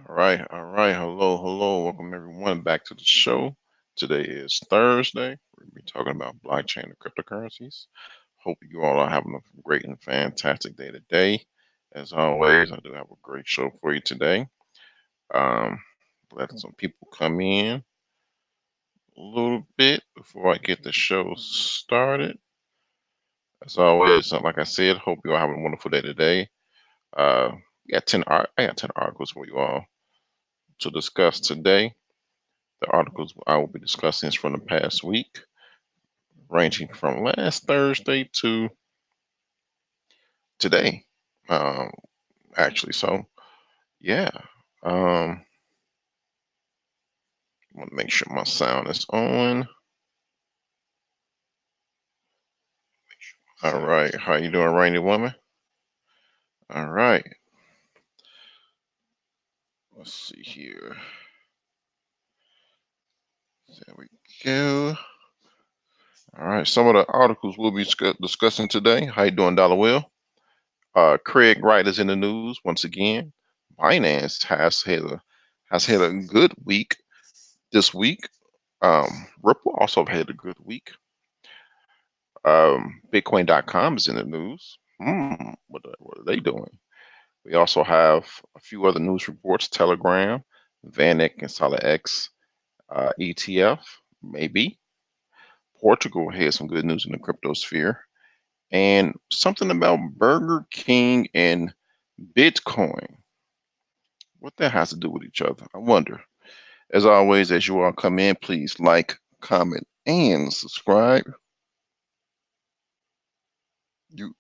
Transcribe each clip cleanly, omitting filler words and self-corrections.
All right. Hello. Welcome everyone back to the show. Today is Thursday. We're gonna be talking about blockchain and cryptocurrencies. Hope you all are having a great and fantastic day today. As always, I do have a great show for you today. Um, let some people come in a little bit before I get the show started. As always, like I said, hope you all having a wonderful day today. Uh, I got 10 articles for you all to discuss today. The articles I will be discussing is from the past week, ranging from last Thursday to today. Um, actually, so yeah. I want to make sure my sound is on. All right, how you doing, Rainy Woman? All right, let's see here. There we go. All right, some of the articles we'll be discussing today. How you doing, Dollar Will? Craig Wright is in the news once again. Binance has had a good week this week. Ripple also had a good week. Bitcoin.com is in the news. What are they doing? We also have a few other news reports: Telegram, VanEck and SolidX, ETF, maybe. Portugal has some good news in the crypto sphere, and something about Burger King and Bitcoin. What that has to do with each other? I wonder. As always, as you all come in, please like, comment, and subscribe. You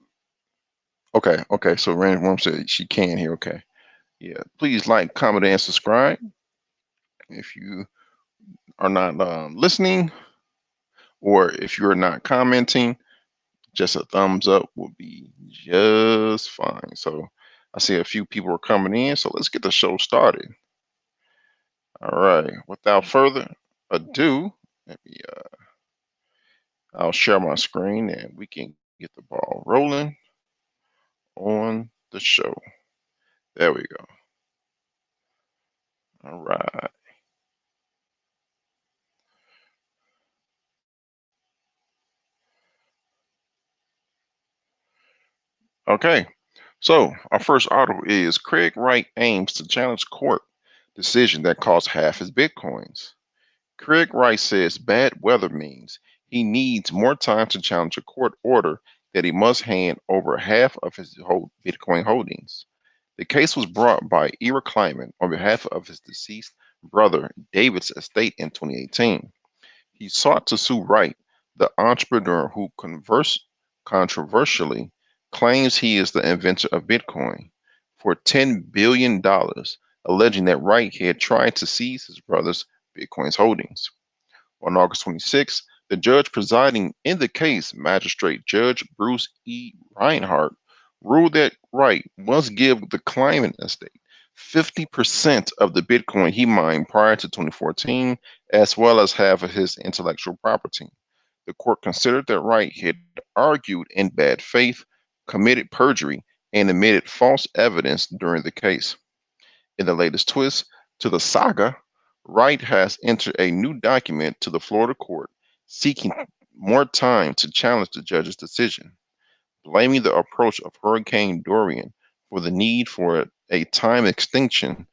okay? So Randy Worm said she can hear. Okay, yeah. Please like, comment, and subscribe. If you are not listening, or if you're not commenting, just a thumbs up will be just fine. So I see a few people are coming in, so let's get the show started. All right. Without further ado, let me I'll share my screen and we can get the ball rolling on the show. There we go. All right. Okay. So our first article is Craig Wright aims to challenge court decision that cost half his bitcoins. Craig Wright says bad weather means he needs more time to challenge a court order that he must hand over half of his whole Bitcoin holdings. The case was brought by Ira Kleiman on behalf of his deceased brother David's estate in 2018. He sought to sue Wright, the entrepreneur who controversially claims he is the inventor of Bitcoin, for $10 billion, alleging that Wright had tried to seize his brother's Bitcoin's holdings. On August 26, the judge presiding in the case, Magistrate Judge Bruce E. Reinhardt, ruled that Wright must give the claimant estate 50% of the Bitcoin he mined prior to 2014, as well as half of his intellectual property. The court considered that Wright had argued in bad faith, committed perjury, and admitted false evidence during the case. In the latest twist to the saga, Wright has entered a new document to the Florida court seeking more time to challenge the judge's decision, blaming the approach of Hurricane Dorian for the need for a time extension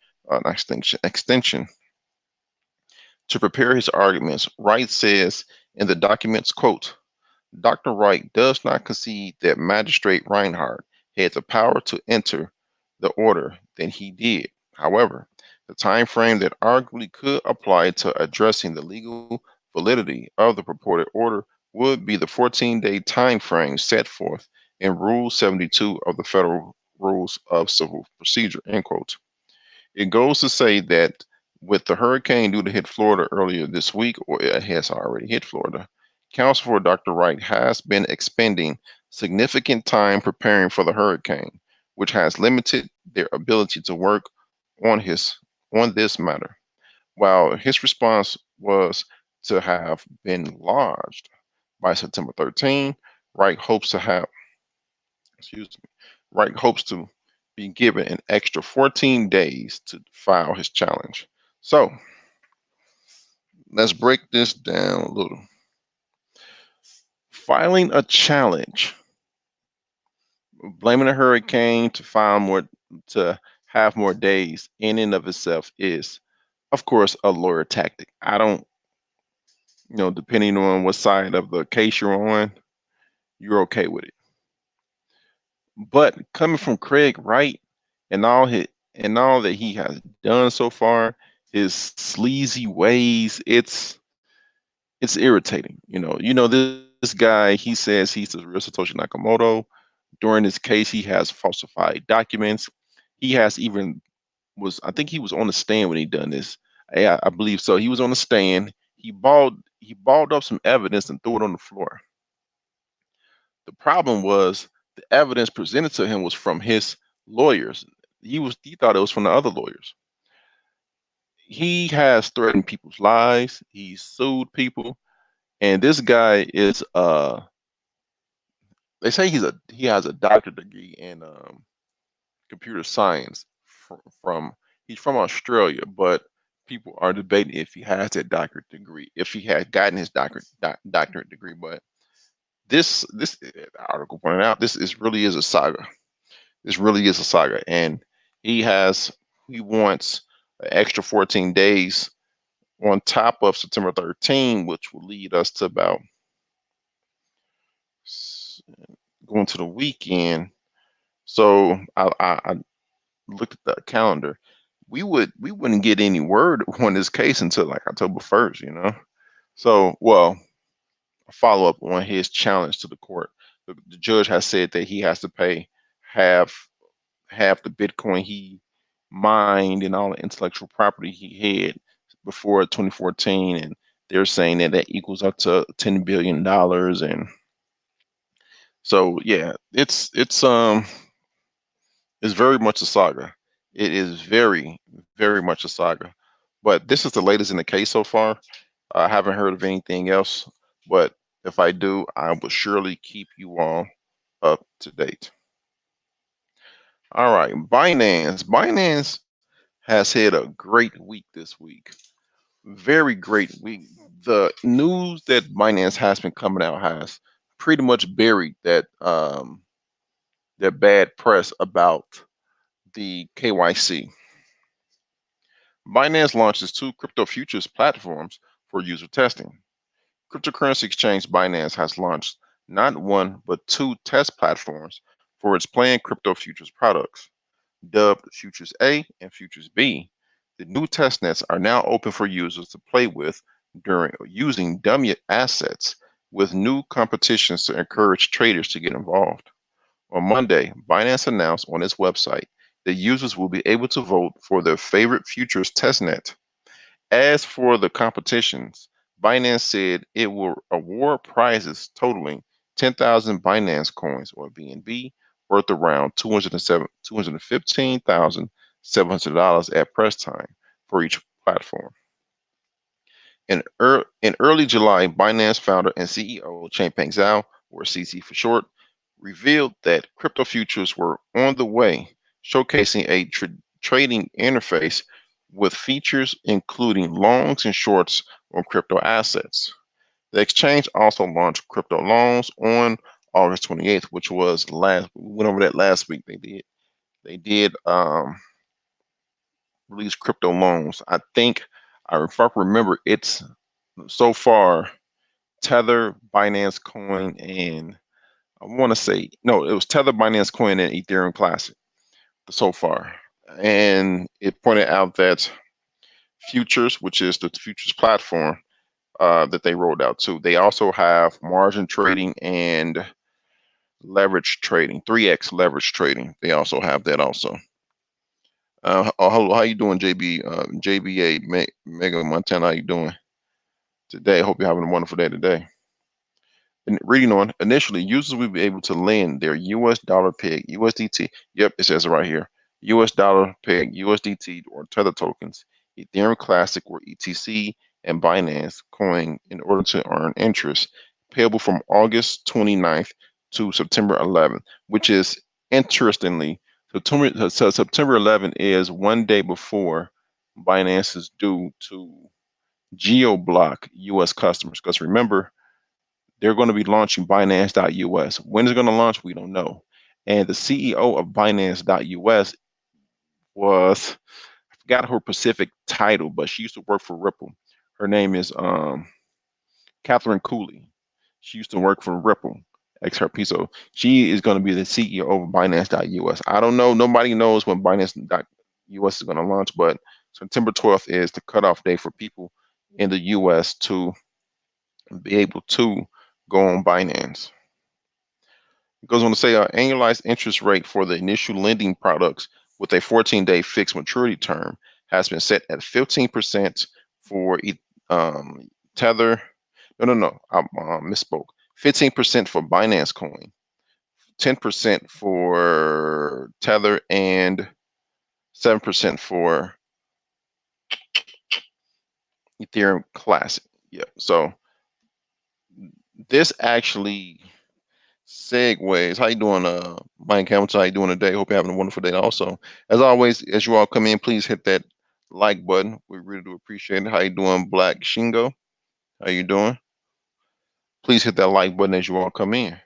to prepare his arguments. Wright says in the documents, quote, Dr. Wright does not concede that Magistrate Reinhardt had the power to enter the order than he did. However, the time frame that arguably could apply to addressing the legal validity of the purported order would be the 14-day time frame set forth in Rule 72 of the Federal Rules of Civil Procedure, end quote. It goes to say that with the hurricane due to hit Florida earlier this week, or it has already hit Florida, counsel for Dr. Wright has been expending significant time preparing for the hurricane, which has limited their ability to work on his on this matter. While his response was to have been lodged by September 13, Wright hopes to have excuse me, Wright hopes to be given an extra 14 days to file his challenge. So let's break this down a little. Filing a challenge, blaming a hurricane to file more, to have more days in and of itself is, of course, a lawyer tactic. I don't, depending on what side of the case you're on, you're okay with it. But coming from Craig Wright and all that he has done so far, his sleazy ways, it's irritating. This guy, he says he's the real Satoshi Nakamoto. During this case, he has falsified documents. He has even I think he was on the stand when he done this. Yeah, I believe so. He was on the stand. He balled up some evidence and threw it on the floor. The problem was the evidence presented to him was from his lawyers. He thought it was from the other lawyers. He has threatened people's lives. He's sued people, and this guy is they say he has a doctorate degree in computer science from he's from Australia, but people are debating if he has that doctorate degree, if he had gotten his doctorate degree. But this article pointed out this is really is a saga. This really is a saga, and he has he wants an extra 14 days on top of September 13, which will lead us to about going to the weekend. So I looked at the calendar. We wouldn't get any word on this case until like October 1st. So, well, a follow up on his challenge to the court. The judge has said that he has to pay half half the Bitcoin he mined and all the intellectual property he had before 2014, and they're saying that that equals up to $10 billion. And so, yeah, it's very much a saga. It is very, very much a saga. But this is the latest in the case so far. I haven't heard of anything else, but if I do, I will surely keep you all up to date. All right, Binance. Binance has had a great week this week. Very great week. The news that Binance has been coming out has pretty much buried that bad press about the KYC. Binance launches 2 crypto futures platforms for user testing. Cryptocurrency exchange Binance has launched not one but 2 test platforms for its planned crypto futures products. Dubbed Futures A and Futures B, the new testnets are now open for users to play with during using dummy assets with new competitions to encourage traders to get involved. On Monday, Binance announced on its website that users will be able to vote for their favorite futures testnet. As for the competitions, Binance said it will award prizes totaling 10,000 Binance coins or BNB worth around $215,700 at press time for each platform. In early July, Binance founder and CEO Changpeng Zhao, or CZ for short, revealed that crypto futures were on the way, showcasing a trading interface with features including longs and shorts on crypto assets. The exchange also launched crypto loans on August 28th, which was we went over that last week. They did release crypto loans. I think, if I remember, it's so far Tether, Binance Coin, and I want to say no, it was Tether, Binance Coin, and Ethereum Classic so far. And it pointed out that futures, which is the futures platform that they rolled out too, they also have margin trading and leverage trading, 3x leverage trading. They also have that also. How you doing, JBA Mega Montana? How you doing today? Hope you're having a wonderful day today. And reading on, initially, users will be able to lend their US dollar peg USDT. Yep, it says it right here. US dollar peg USDT or Tether tokens, Ethereum Classic or ETC, and Binance Coin in order to earn interest payable from August 29th to September 11th, which is interestingly September 11 is one day before Binance is due to geo-block U.S. customers. Because remember, they're going to be launching Binance.us. When it's going to launch, we don't know. And the CEO of Binance.us was, I forgot her specific title, but she used to work for Ripple. Her name is Catherine Cooley. She used to work for Ripple, XRP. So she is going to be the CEO of Binance.us. I don't know. Nobody knows when Binance.us is going to launch, but September 12th is the cutoff date for people in the US to be able to go on Binance. It goes on to say annualized interest rate for the initial lending products with a 14-day fixed maturity term has been set at 15% for Tether. No, I misspoke. 15% for Binance Coin, 10% for Tether, and 7% for Ethereum Classic. Yeah. So this actually segues. How you doing, Mike Hamilton? How you doing today? Hope you're having a wonderful day. Also, as always, as you all come in, please hit that like button. We really do appreciate it. How you doing, Black Shingo? How you doing? Please hit that like button as you all come in.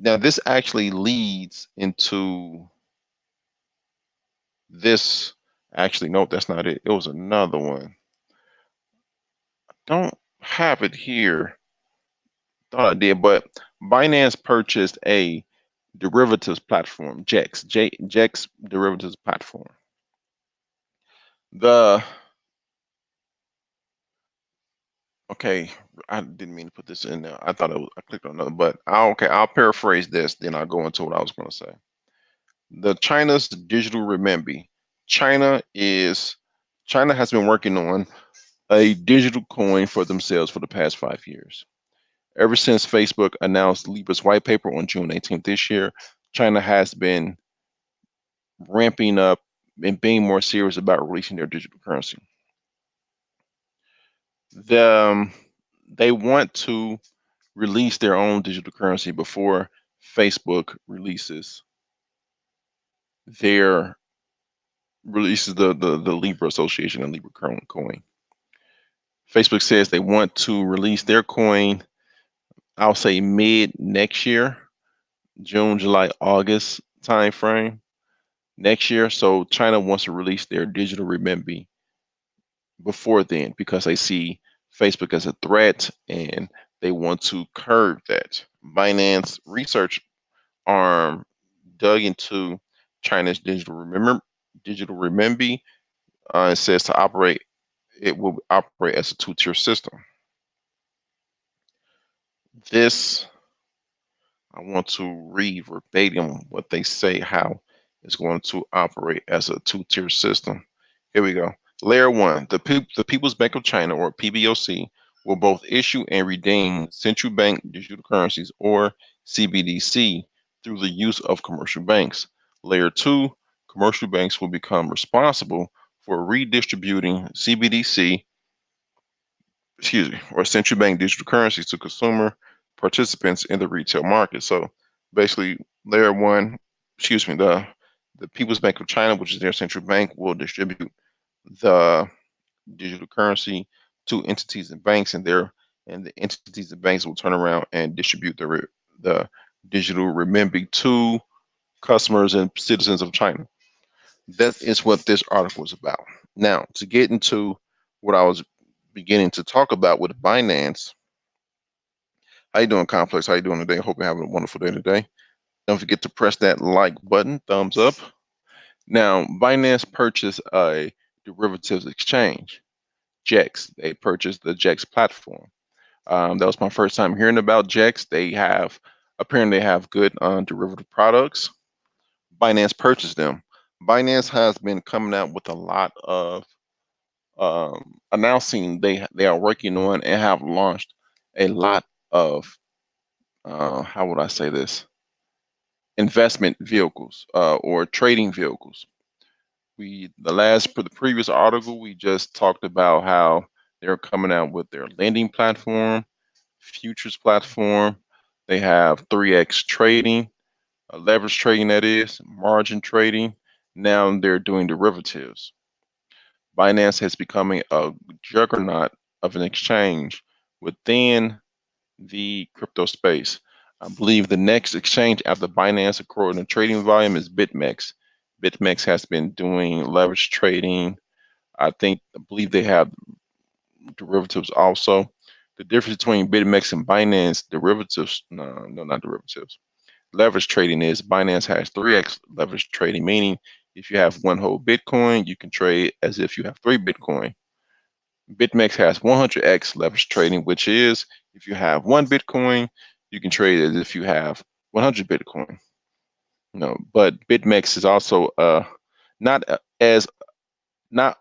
Now, this actually leads into this. Actually, no, that's not it. It was another one. I don't have it here. Thought I did, but Binance purchased a derivatives platform, JEX derivatives platform. The Okay, I didn't mean to put this in there. I thought I clicked on another, but I'll paraphrase this, then I'll go into what I was going to say. The China's digital renminbi. China has been working on a digital coin for themselves for the past 5 years. Ever since Facebook announced Libra's white paper on June 18th this year, China has been ramping up and being more serious about releasing their digital currency. They want to release their own digital currency before Facebook releases the Libra Association and Libra coin. Facebook says they want to release their coin, I'll say mid next year, June, July, August timeframe next year. So China wants to release their digital renminbi before then because they see Facebook as a threat and they want to curb that. Binance research arm dug into China's digital renminbi. It says it will operate as a two-tier system. This, I want to read verbatim what they say, how it's going to operate as a two-tier system. Here we go. Layer 1, the People's Bank of China, or PBOC, will both issue and redeem central bank digital currencies, or CBDC, through the use of commercial banks. Layer 2, commercial banks will become responsible for redistributing CBDC, or central bank digital currencies to consumer participants in the retail market. So basically, layer 1, the People's Bank of China, which is their central bank, will distribute the digital currency to entities and banks, and the entities and banks will turn around and distribute the digital renminbi to customers and citizens of China. That is what this article is about. Now, to get into what I was beginning to talk about with Binance. How you doing, Complex? How you doing today? Hope you're having a wonderful day today. Don't forget to press that like button, thumbs up. Now, Binance purchased a derivatives exchange, JEX. They purchased the JEX platform. That was my first time hearing about JEX. They apparently have good derivative products. Binance purchased them. Binance has been coming out with a lot of announcing they are working on and have launched a lot of how would I say this, investment vehicles or trading vehicles. The previous article, we just talked about how they're coming out with their lending platform, futures platform. They have 3x trading. leverage trading, that is, margin trading. Now they're doing derivatives. Binance has becoming a juggernaut of an exchange within the crypto space. I believe the next exchange after Binance, according to trading volume, is BitMEX. BitMEX has been doing leverage trading. I believe they have derivatives also. The difference between BitMEX and Binance derivatives, no, not derivatives. Leverage trading is Binance has 3x leverage trading, meaning if you have one whole Bitcoin, you can trade as if you have 3 Bitcoin. BitMEX has 100x leverage trading, which is if you have 1 Bitcoin, you can trade as if you have 100 Bitcoin. But BitMEX is also not as not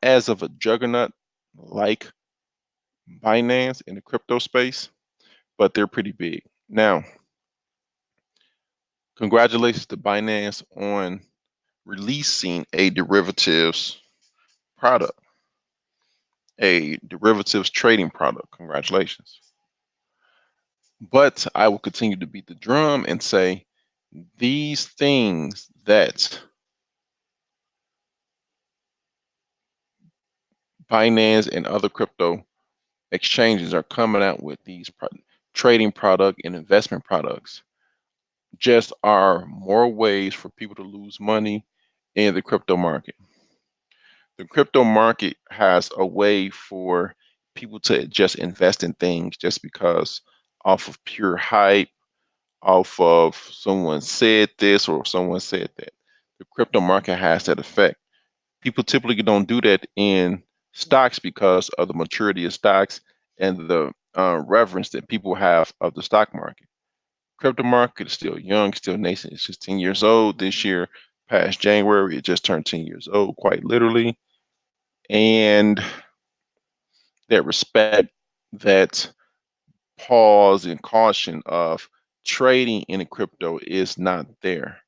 as of a juggernaut like Binance in the crypto space, but they're pretty big. Now, congratulations to Binance on releasing a derivatives product, a derivatives trading product. Congratulations. But I will continue to beat the drum and say these things that Binance and other crypto exchanges are coming out with, these trading product and investment products, just are more ways for people to lose money in the crypto market. The crypto market has a way for people to just invest in things just because, off of pure hype, off of someone said this or someone said that. The crypto market has that effect. People typically don't do that in stocks because of the maturity of stocks and the reverence that people have of the stock market. Crypto market is still young, still nascent. It's just 10 years old this year. Past January, it just turned 10 years old, quite literally. And that respect, that pause and caution of trading in a crypto is not there.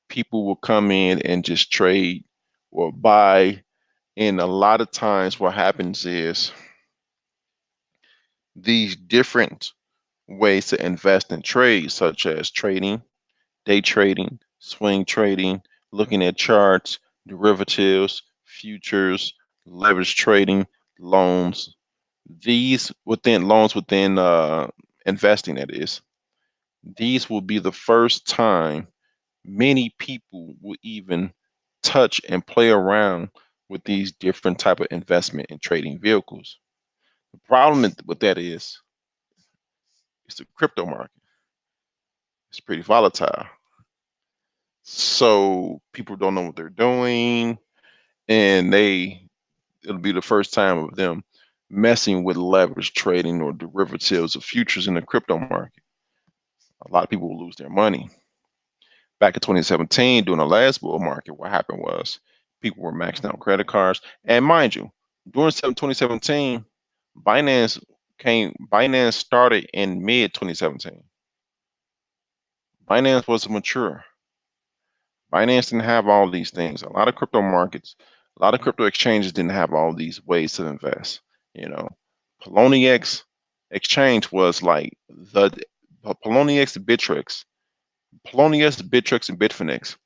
People will come in and just trade or buy. And a lot of times what happens is these different ways to invest in trade, such as trading, day trading, swing trading, looking at charts, derivatives, futures, leverage trading, loans. These within loans within investing, that is, these will be the first time many people will even touch and play around with these different type of investment and trading vehicles. The problem with that is it's the crypto market. It's pretty volatile. So people don't know what they're doing, and it'll be the first time of them messing with leverage trading or derivatives or futures in the crypto market. A lot of people will lose their money. Back in 2017, during the last bull market, what happened was people were maxing out credit cards. And mind you, during 2017, Binance started in mid 2017. Binance wasn't mature. Binance didn't have all these things. A lot of crypto markets, a lot of crypto exchanges didn't have all these ways to invest. You know, Poloniex exchange was like the Poloniex, Bittrex, and Bitfinex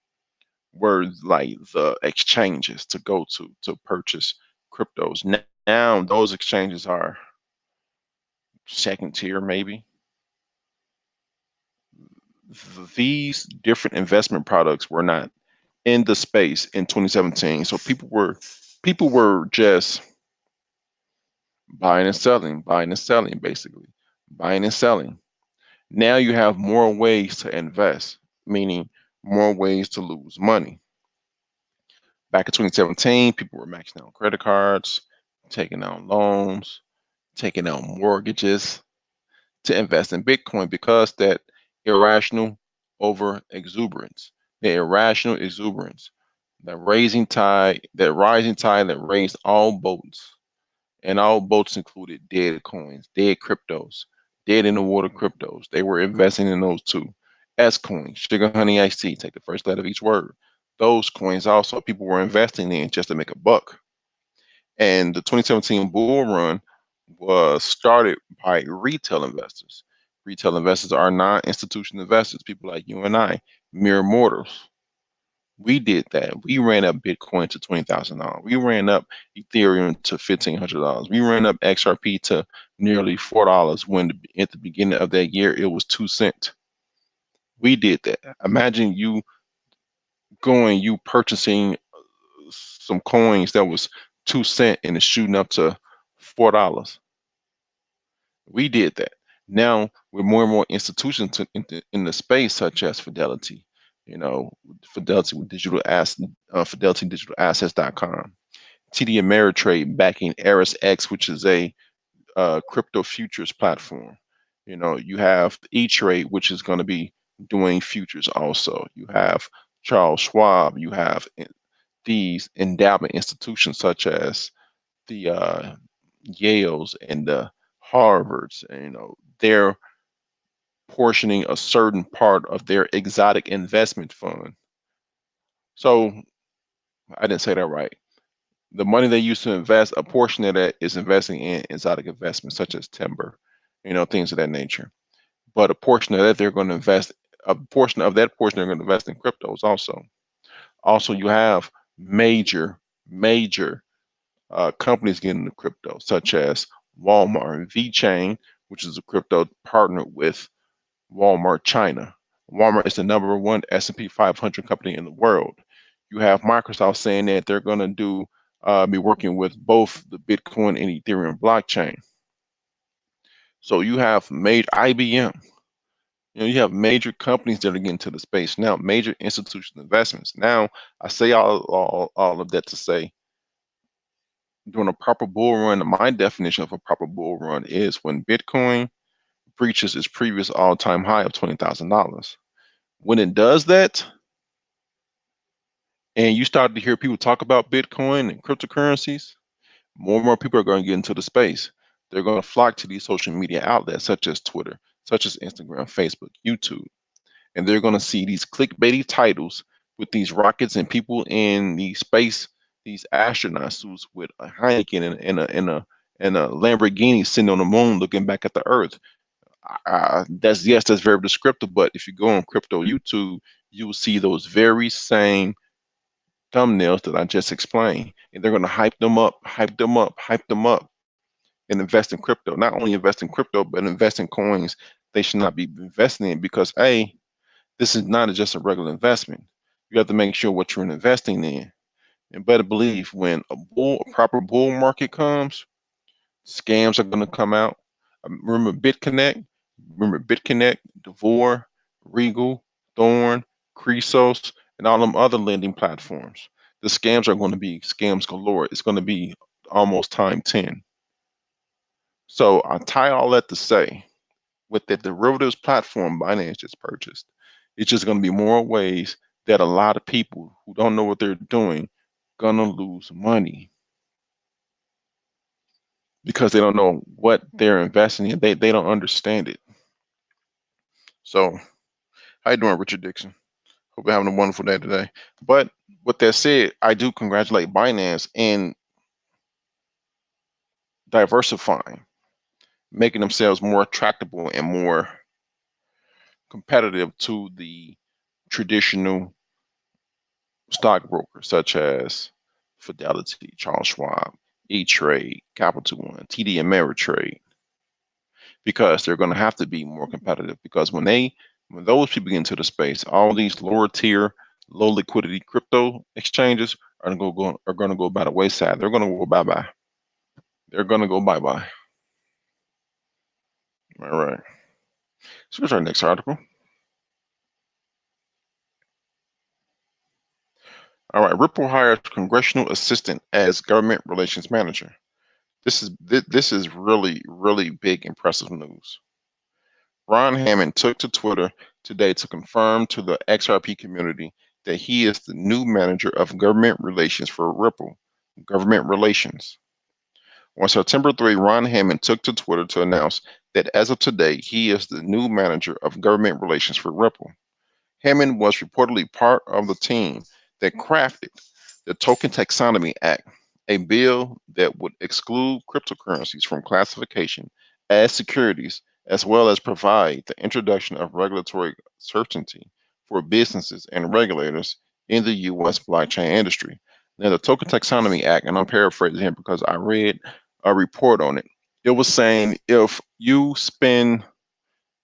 were like the exchanges to go to purchase cryptos. Now those exchanges are second tier, maybe. These different investment products were not in the space in 2017, so people were just buying and selling, basically buying and selling. Now you have more ways to invest, meaning more ways to lose money. Back in 2017, people were maxing out credit cards, taking out loans, taking out mortgages to invest in Bitcoin because that irrational over exuberance, the irrational exuberance, that rising tide that raised all boats, and all boats included dead coins, dead cryptos, dead in the water cryptos. They were investing in those too. S coins, sugar honey iced tea, take the first letter of each word. Those coins also people were investing in just to make a buck. And the 2017 bull run was started by retail investors. Retail investors are non-institutional investors, people like you and I, mere mortals. We did that. We ran up Bitcoin to $20,000. We ran up Ethereum to $1,500. We ran up XRP to nearly $4 when at the beginning of that year it was 2 cents. We did that. Imagine you purchasing some coins that was 2 cents and it's shooting up to $4. We did that. Now with more and more institutions in the space, such as Fidelity, Fidelity with FidelityDigitalAssets.com, TD Ameritrade backing ErisX, which is a crypto futures platform. You have E-Trade, which is going to be doing futures also. You have Charles Schwab. You have these endowment institutions such as the Yales and the Harvards. And, they're portioning a certain part of their exotic investment fund. So I didn't say that right. The money they use to invest, a portion of that is investing in exotic investments such as timber, things of that nature. But a portion of that they're going to invest, a portion of that portion they're going to invest in cryptos also. Also, you have major companies getting into crypto, such as Walmart, VeChain, which is a crypto partner with Walmart China. Walmart is the #1 S&P 500 company in the world. You have Microsoft saying that they're going to be working with both the Bitcoin and Ethereum blockchain. So you have major IBM. You have major companies that are getting to the space now, major institutional investments. Now, I say all of that to say, during a proper bull run, my definition of a proper bull run is when Bitcoin breaches its previous all-time high of $20,000. When it does that, and you start to hear people talk about Bitcoin and cryptocurrencies, more and more people are going to get into the space. They're going to flock to these social media outlets such as Twitter, such as Instagram, Facebook, YouTube, and they're going to see these clickbaity titles with these rockets and people in the space, these astronaut suits with a Heineken and a Lamborghini sitting on the moon looking back at the Earth. That's very descriptive. But if you go on crypto YouTube, you will see those very same thumbnails that I just explained, and they're going to hype them up, and invest in crypto. Not only invest in crypto, but invest in coins they should not be investing in, because this is not just a regular investment. You have to make sure what you're investing in. And better believe, when a proper bull market comes, scams are going to come out. Remember BitConnect, Devore, Regal, Thorn, Cresos, and all them other lending platforms. The scams are going to be scams galore. It's going to be almost time 10. So I tie all that to say, with the derivatives platform Binance just purchased, it's just going to be more ways that a lot of people who don't know what they're doing gonna lose money because they don't know what they're investing in. They don't understand it. So, how you doing, Richard Dixon? Hope you're having a wonderful day today. But with that said, I do congratulate Binance in diversifying, making themselves more attractable and more competitive to the traditional stockbrokers such as Fidelity, Charles Schwab, E-Trade, Capital One, TD Ameritrade, because they're going to have to be more competitive. Because when those people get into the space, all these lower tier, low liquidity crypto exchanges are going to go by the wayside. They're going to go bye bye. They're going to go bye bye. All right. So here's our next article. All right. Ripple hires congressional assistant as government relations manager. This is really big, impressive news. Ron Hammond took to Twitter today to confirm to the XRP community that he is the new manager of government relations for Ripple. Government relations. On September 3, Ron Hammond took to Twitter to announce that as of today, he is the new manager of government relations for Ripple. Hammond was reportedly part of the team that crafted the Token Taxonomy Act, a bill that would exclude cryptocurrencies from classification as securities as well as provide the introduction of regulatory certainty for businesses and regulators in the U.S. blockchain industry. Now, the Token Taxonomy Act, and I'm paraphrasing here because I read a report on it. It was saying if you spend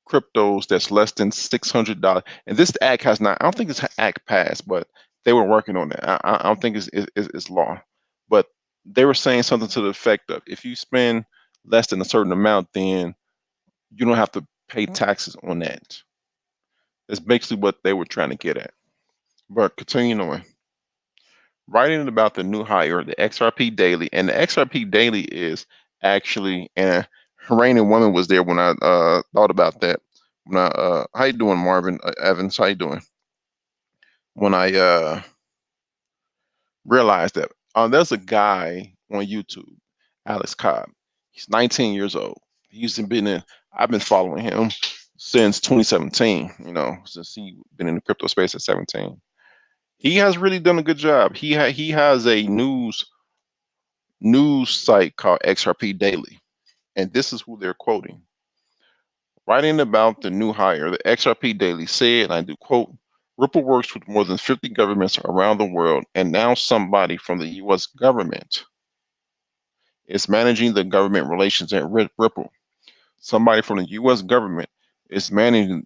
cryptos that's less than $600, and this act has not, I don't think this act passed, but they were working on it. I don't think it's law, but they were saying something to the effect of if you spend less than a certain amount, then you don't have to pay taxes on that. That's basically what they were trying to get at. But continuing on, writing about the new hire, the XRP Daily, and the XRP Daily is actually, and Rain Woman was there when I thought about that. When how you doing, Marvin Evans? How you doing? When I realized that there's a guy on YouTube, Alex Cobb. He's 19 years old. He's been in. I've been following him since 2017. You know, since he been in the crypto space at 17. He has really done a good job. He has a news site called XRP Daily, and this is who they're quoting. Writing about the new hire, the XRP Daily said, and I do quote, Ripple works with more than 50 governments around the world, and now somebody from the U.S. government is managing the government relations at Ripple. Somebody from the U.S. government is managing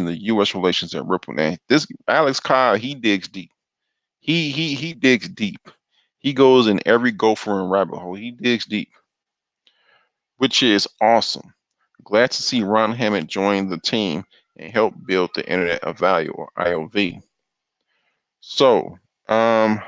the U.S. relations at Ripple. Now, this Alex Kyle, he digs deep. He digs deep. He goes in every gopher and rabbit hole. He digs deep, which is awesome. Glad to see Ron Hammond join the team and help build the Internet of Value, or IOV. So, I'd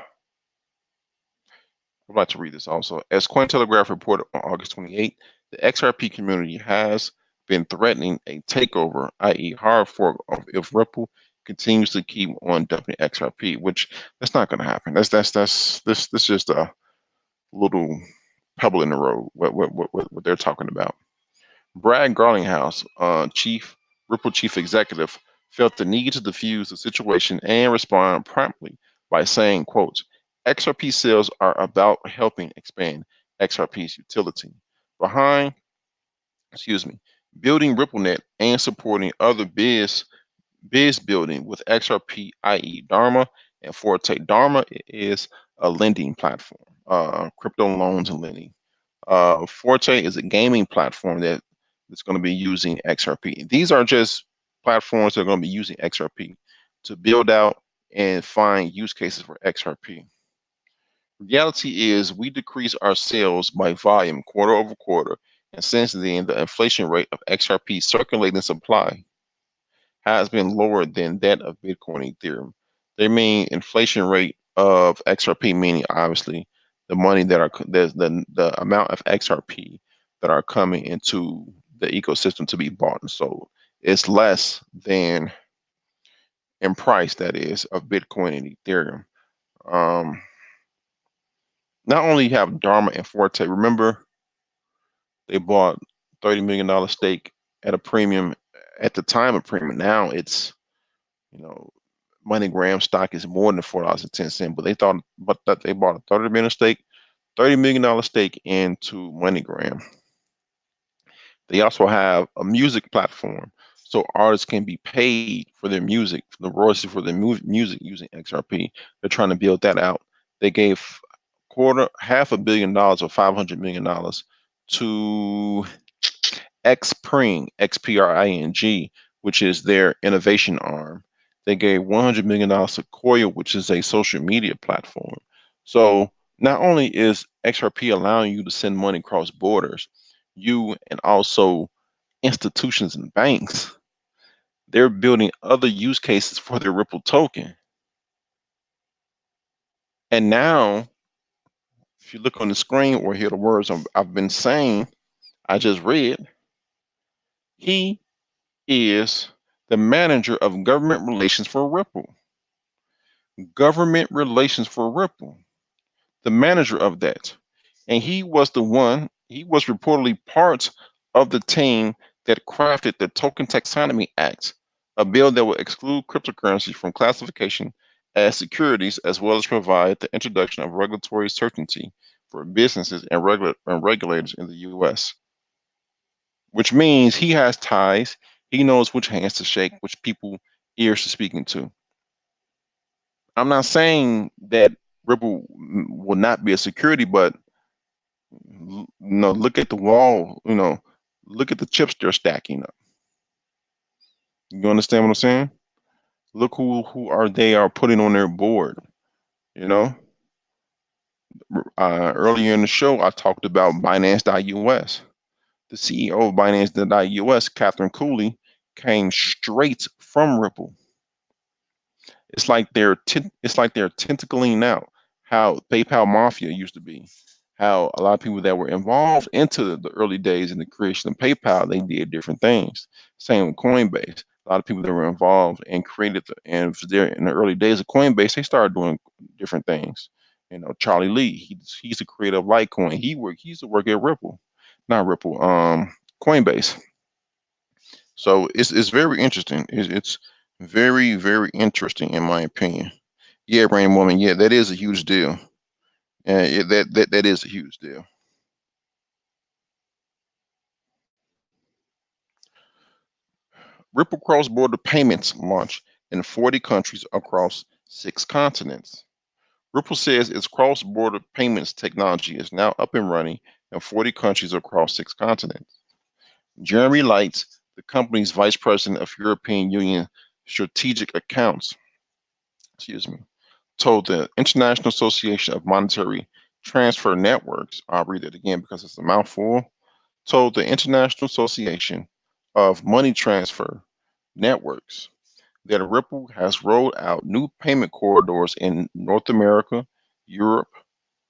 like to read this also. As Cointelegraph reported on August 28, the XRP community has been threatening a takeover, i.e., hard fork, of if Ripple continues to keep on dumping XRP, which that's not going to happen. This just a little pebble in the road. What they're talking about. Brad Garlinghouse, Ripple chief executive, felt the need to defuse the situation and respond promptly by saying, quote, XRP sales are about helping expand XRP's utility. Behind, building RippleNet and supporting other biz building with XRP, i.e. Dharma and Forte. Dharma is a lending platform, crypto loans and lending. Forte is a gaming platform that's going to be using XRP. These are just platforms that are going to be using XRP to build out and find use cases for XRP. Reality is we decrease our sales by volume quarter over quarter, and since then the inflation rate of XRP circulating supply has been lower than that of Bitcoin and Ethereum. They mean inflation rate of XRP, meaning obviously the money that are the amount of XRP that are coming into the ecosystem to be bought and sold. It's less than in price, that is, of Bitcoin and Ethereum. Not only have Dharma and Forte, remember they bought $30 million stake at a premium at the time of premium. Now it's, MoneyGram stock is more than $4.10, but they bought a $30 million stake into MoneyGram. They also have a music platform, so artists can be paid for their music, for the royalty for their music using XRP. They're trying to build that out. They gave $500 million or $500 million to Xpring, XPRING, which is their innovation arm. They gave $100 million to Sequoia, which is a social media platform. So not only is XRP allowing you to send money across borders, you and also institutions and banks, they're building other use cases for their Ripple token. And now, if you look on the screen or hear the words I've been saying, I just read, he is the manager of government relations for Ripple. Government relations for Ripple, the manager of that. And he was reportedly part of the team that crafted the Token Taxonomy Act, a bill that will exclude cryptocurrency from classification as securities, as well as provide the introduction of regulatory certainty for businesses and regulators in the U.S. which means he has ties. He knows which hands to shake, which people ears to speaking to. I'm not saying that Ripple will not be a security, but look at the wall. Look at the chips they're stacking up. You understand what I'm saying? Look who are putting on their board. You know, earlier in the show, I talked about Binance.us. The CEO of Binance.us, Catherine Cooley, came straight from Ripple. It's like they're tentacling out how PayPal mafia used to be. How a lot of people that were involved into the early days in the creation of PayPal, they did different things. Same with Coinbase. A lot of people that were involved and created and there in the early days of Coinbase, they started doing different things. Charlie Lee, he's the creator of Litecoin. He used to work at Ripple, not Ripple, Coinbase. So it's very interesting. It's very, very interesting in my opinion. Yeah, Rain Woman. Yeah, that is a huge deal. That is a huge deal. Ripple cross-border payments launch in 40 countries across 6 continents. Ripple says its cross-border payments technology is now up and running in 40 countries across 6 continents. Jeremy Lights, the company's vice president of European Union strategic accounts, excuse me, told the International Association of Monetary Transfer Networks, I'll read it again because it's a mouthful, told the International Association of Money Transfer Networks that Ripple has rolled out new payment corridors in North America, Europe,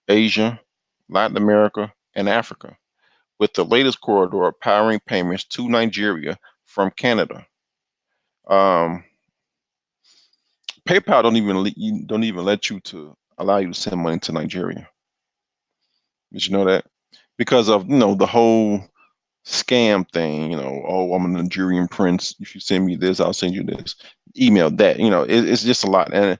Asia, Latin America, and Africa, with the latest corridor powering payments to Nigeria from Canada. Um, PayPal don't even let you to allow you to send money to Nigeria. Did you know that? Because of the whole scam thing. Oh, I'm a Nigerian prince. If you send me this, I'll send you this. Email that. It's just a lot. And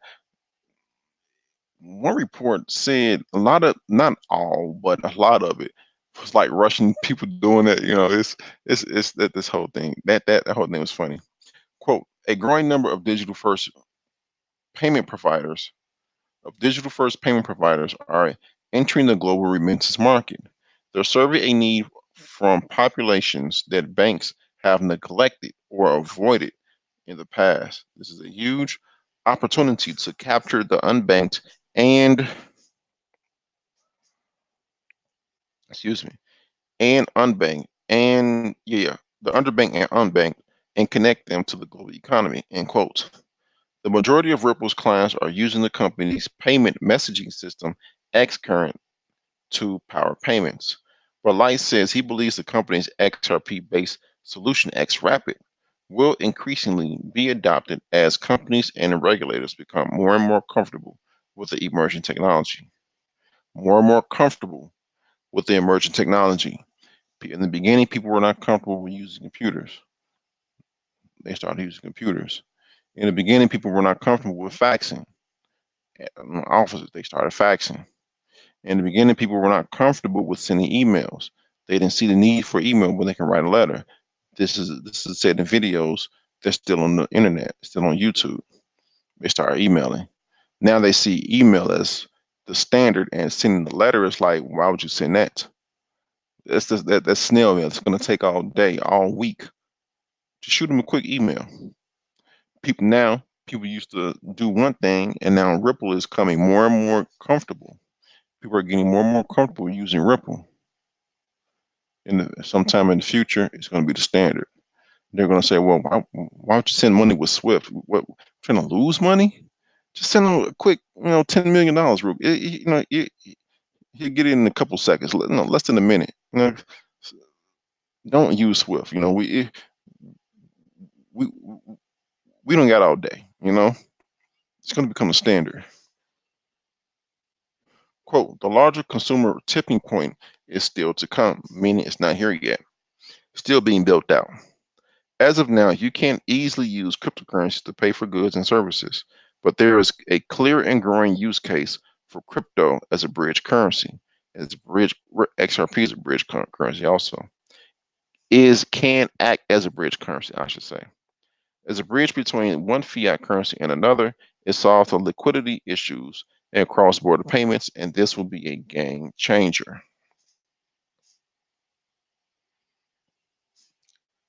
one report said a lot of, not all, but a lot of it was like Russian people doing it. It's that this whole thing. That whole thing was funny. Quote: a growing number of payment providers digital first payment providers are entering the global remittance market. They're serving a need from populations that banks have neglected or avoided in the past. This is a huge opportunity to capture the unbanked and, excuse me, and unbanked, and yeah, the underbanked and unbanked, and connect them to the global economy. End quote. The majority of Ripple's clients are using the company's payment messaging system, Xcurrent, to power payments. But Light says he believes the company's XRP-based solution, XRapid, will increasingly be adopted as companies and regulators become more and more comfortable with the emerging technology. More and more comfortable with the emerging technology. In the beginning, people were not comfortable with using computers. They started using computers. In the beginning, people were not comfortable with faxing. Offices, they started faxing. In the beginning, people were not comfortable with sending emails. They didn't see the need for email when they can write a letter. This is said in videos that's still on the internet, still on YouTube. They start emailing. Now they see email as the standard, and sending the letter is like, why would you send that? That's snail mail. It's going to take all day, all week. Just shoot them a quick email. People used to do one thing, and now Ripple is coming more and more comfortable. People are getting more and more comfortable using Ripple. Sometime in the future, it's going to be the standard. They're going to say, well, why don't you send money with Swift? What, trying to lose money? Just send them a quick, $10 million. He'll get it in a couple seconds, less than a minute. Don't use Swift. We we don't got all day. It's going to become a standard. Quote: the larger consumer tipping point is still to come, meaning it's not here yet. Still being built out. As of now, you can't easily use cryptocurrencies to pay for goods and services, but there is a clear and growing use case for crypto as a bridge currency. XRP is a bridge currency also. is can act as a bridge currency, I should say. As a bridge between one fiat currency and another, it solves the liquidity issues and cross-border payments, and this will be a game changer.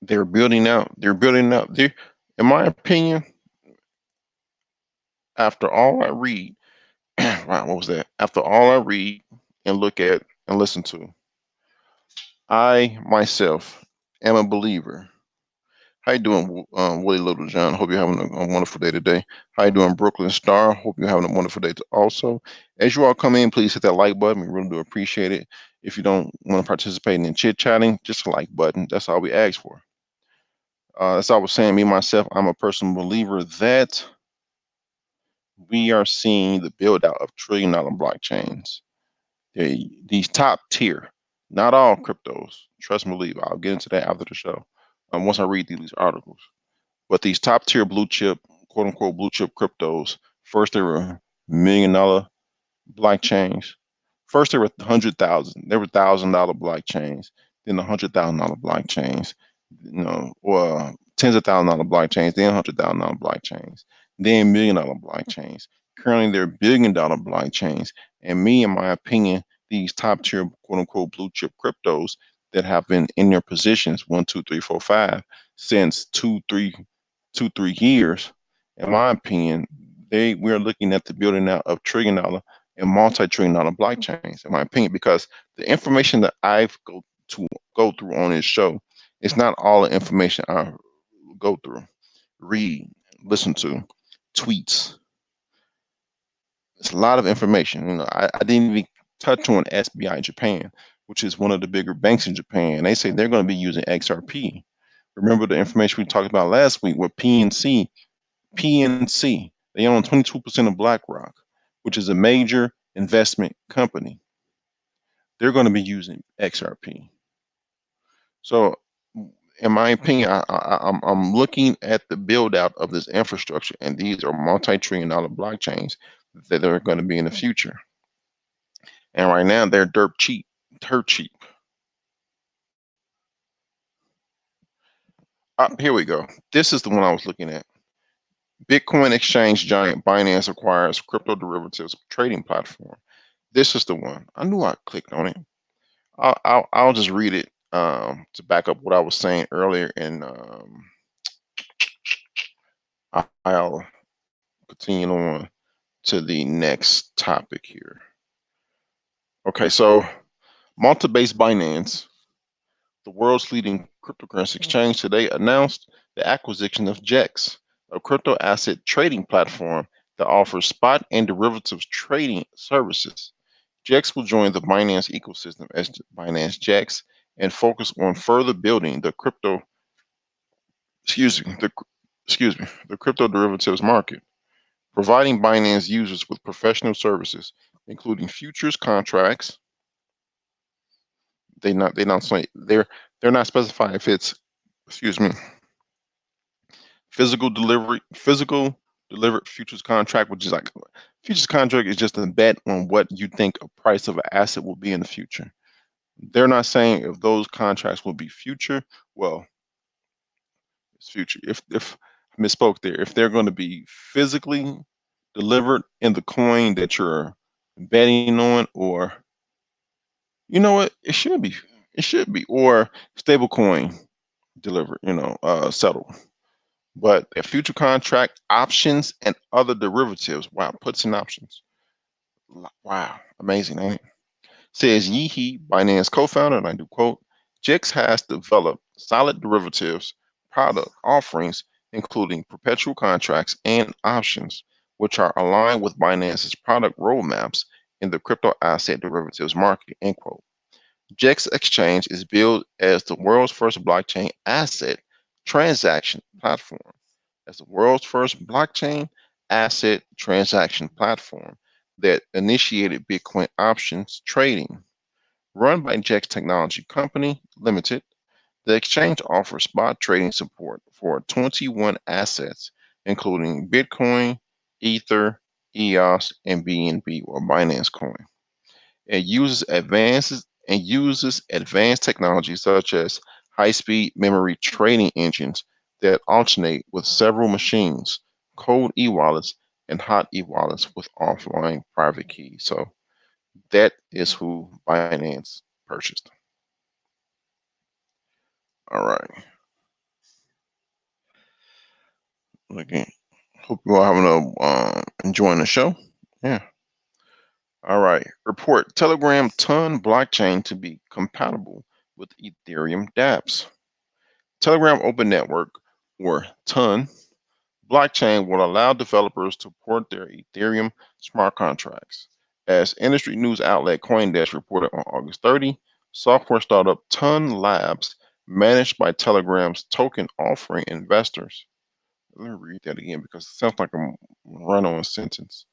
They're in my opinion, after all I read, wow, what was that? After all I read and look at and listen to, I myself am a believer. How you doing, Willie Littlejohn? Hope you're having a wonderful day today. How you doing, Brooklyn Star? Hope you're having a wonderful day also. As you all come in, please hit that like button. We really do appreciate it. If you don't want to participate in chit-chatting, just a like button. That's all we ask for. As I was saying, me, myself, I'm a personal believer that we are seeing the build-out of trillion-dollar blockchains. These top tier, not all cryptos. Trust and believe. I'll get into that after the show. Once I read these articles. But these top tier blue chip, quote unquote, blue chip cryptos, first they were $1 million blockchains. First they were 100,000. They were $1,000 blockchains. Then $100,000 blockchains. Or tens of $1,000 blockchains. Then $100,000 blockchains. Then $1 million blockchains. Currently they're $1 billion blockchains. And me, in my opinion, these top tier, quote unquote, blue chip cryptos that have been in their positions 1, 2, 3, 4, 5 since 2, 3 years, in my opinion, we're looking at the building out of trillion-dollar and multi-trillion-dollar blockchains, in my opinion, because the information that I've go through on this show is not all the information I go through, read, listen to, tweets. It's a lot of information. I didn't even touch on SBI Japan, which is one of the bigger banks in Japan. They say they're going to be using XRP. Remember the information we talked about last week with PNC. PNC, they own 22% of BlackRock, which is a major investment company. They're going to be using XRP. So, in my opinion, I'm looking at the build out of this infrastructure, and these are multi-trillion-dollar blockchains that are going to be in the future. And right now, they're dirt cheap. Here we go. This is the one I was looking at. Bitcoin exchange giant Binance acquires crypto derivatives trading platform. This is the one. I knew I clicked on it. I'll just read it to back up what I was saying earlier, and I'll continue on to the next topic here. Okay, so Malta-based Binance, the world's leading cryptocurrency exchange, today announced the acquisition of JEX, a crypto asset trading platform that offers spot and derivatives trading services. JEX will join the Binance ecosystem as Binance JEX and focus on further building the the crypto derivatives market, providing Binance users with professional services, including futures contracts. They're not specifying if it's excuse me physical delivered futures contract, which is like futures contract is just a bet on what you think a price of an asset will be in the future. They're not saying if those contracts will be future. Well, it's future. If I misspoke there, if they're going to be physically delivered in the coin that you're betting on, or you know what, it should be, or stable coin delivered, settled. But a future contract, options, and other derivatives. Wow, puts and options. Wow, amazing, ain't it? Says Yeehee, Binance co-founder, and I do quote, JIX has developed solid derivatives product offerings, including perpetual contracts and options, which are aligned with Binance's product roadmaps in the crypto asset derivatives market, end quote. JIX Exchange is billed as the world's first blockchain asset transaction platform. As the world's first blockchain asset transaction platform that initiated Bitcoin options trading. Run by JEX Technology Company Limited, the exchange offers spot trading support for 21 assets, including Bitcoin, Ether, EOS, and BNB or Binance Coin. It uses advanced technology such as high-speed memory trading engines that alternate with several machines, cold e-wallets, and hot e-wallets with offline private keys. So that is who Binance purchased. All right. Again, hope you all having enjoying the show. Yeah. All right. Report Telegram Ton blockchain to be compatible with Ethereum dApps. Telegram Open Network, or Ton, blockchain will allow developers to port their Ethereum smart contracts. As industry news outlet CoinDesk reported on August 30, software startup Ton Labs, managed by Telegram's token offering investors. Let me read that again because it sounds like a run-on sentence.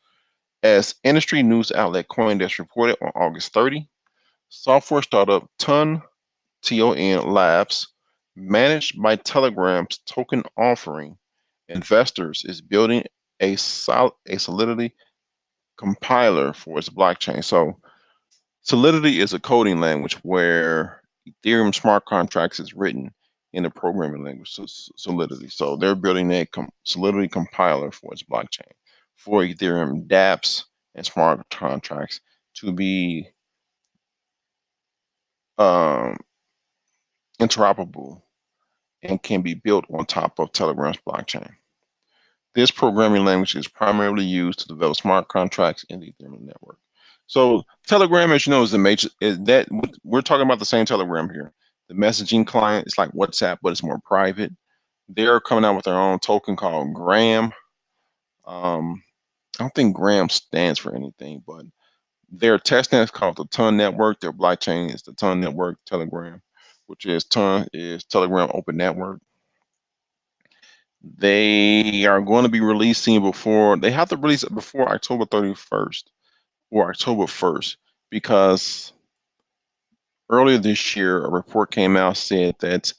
As industry news outlet CoinDesk reported on August 30, software startup Ton Labs, managed by Telegram's token offering investors, is building a Solidity compiler for its blockchain. So Solidity is a coding language where Ethereum smart contracts is written in the programming language, so Solidity. So they're building a Solidity compiler for its blockchain for Ethereum dApps and smart contracts to be um, interoperable and can be built on top of Telegram's blockchain. This programming language is primarily used to develop smart contracts in the Ethereum network. So Telegram, as you know, is the major. Is that we're talking about the same Telegram here? The messaging client is like WhatsApp, but it's more private. They're coming out with their own token called Gram. I don't think Gram stands for anything, but their testnet is called the Ton Network. Their blockchain is the Ton Network Telegram, which is Ton is Telegram Open Network. They are going to be releasing before, they have to release it before October 31st or October 1st, because earlier this year, a report came out said that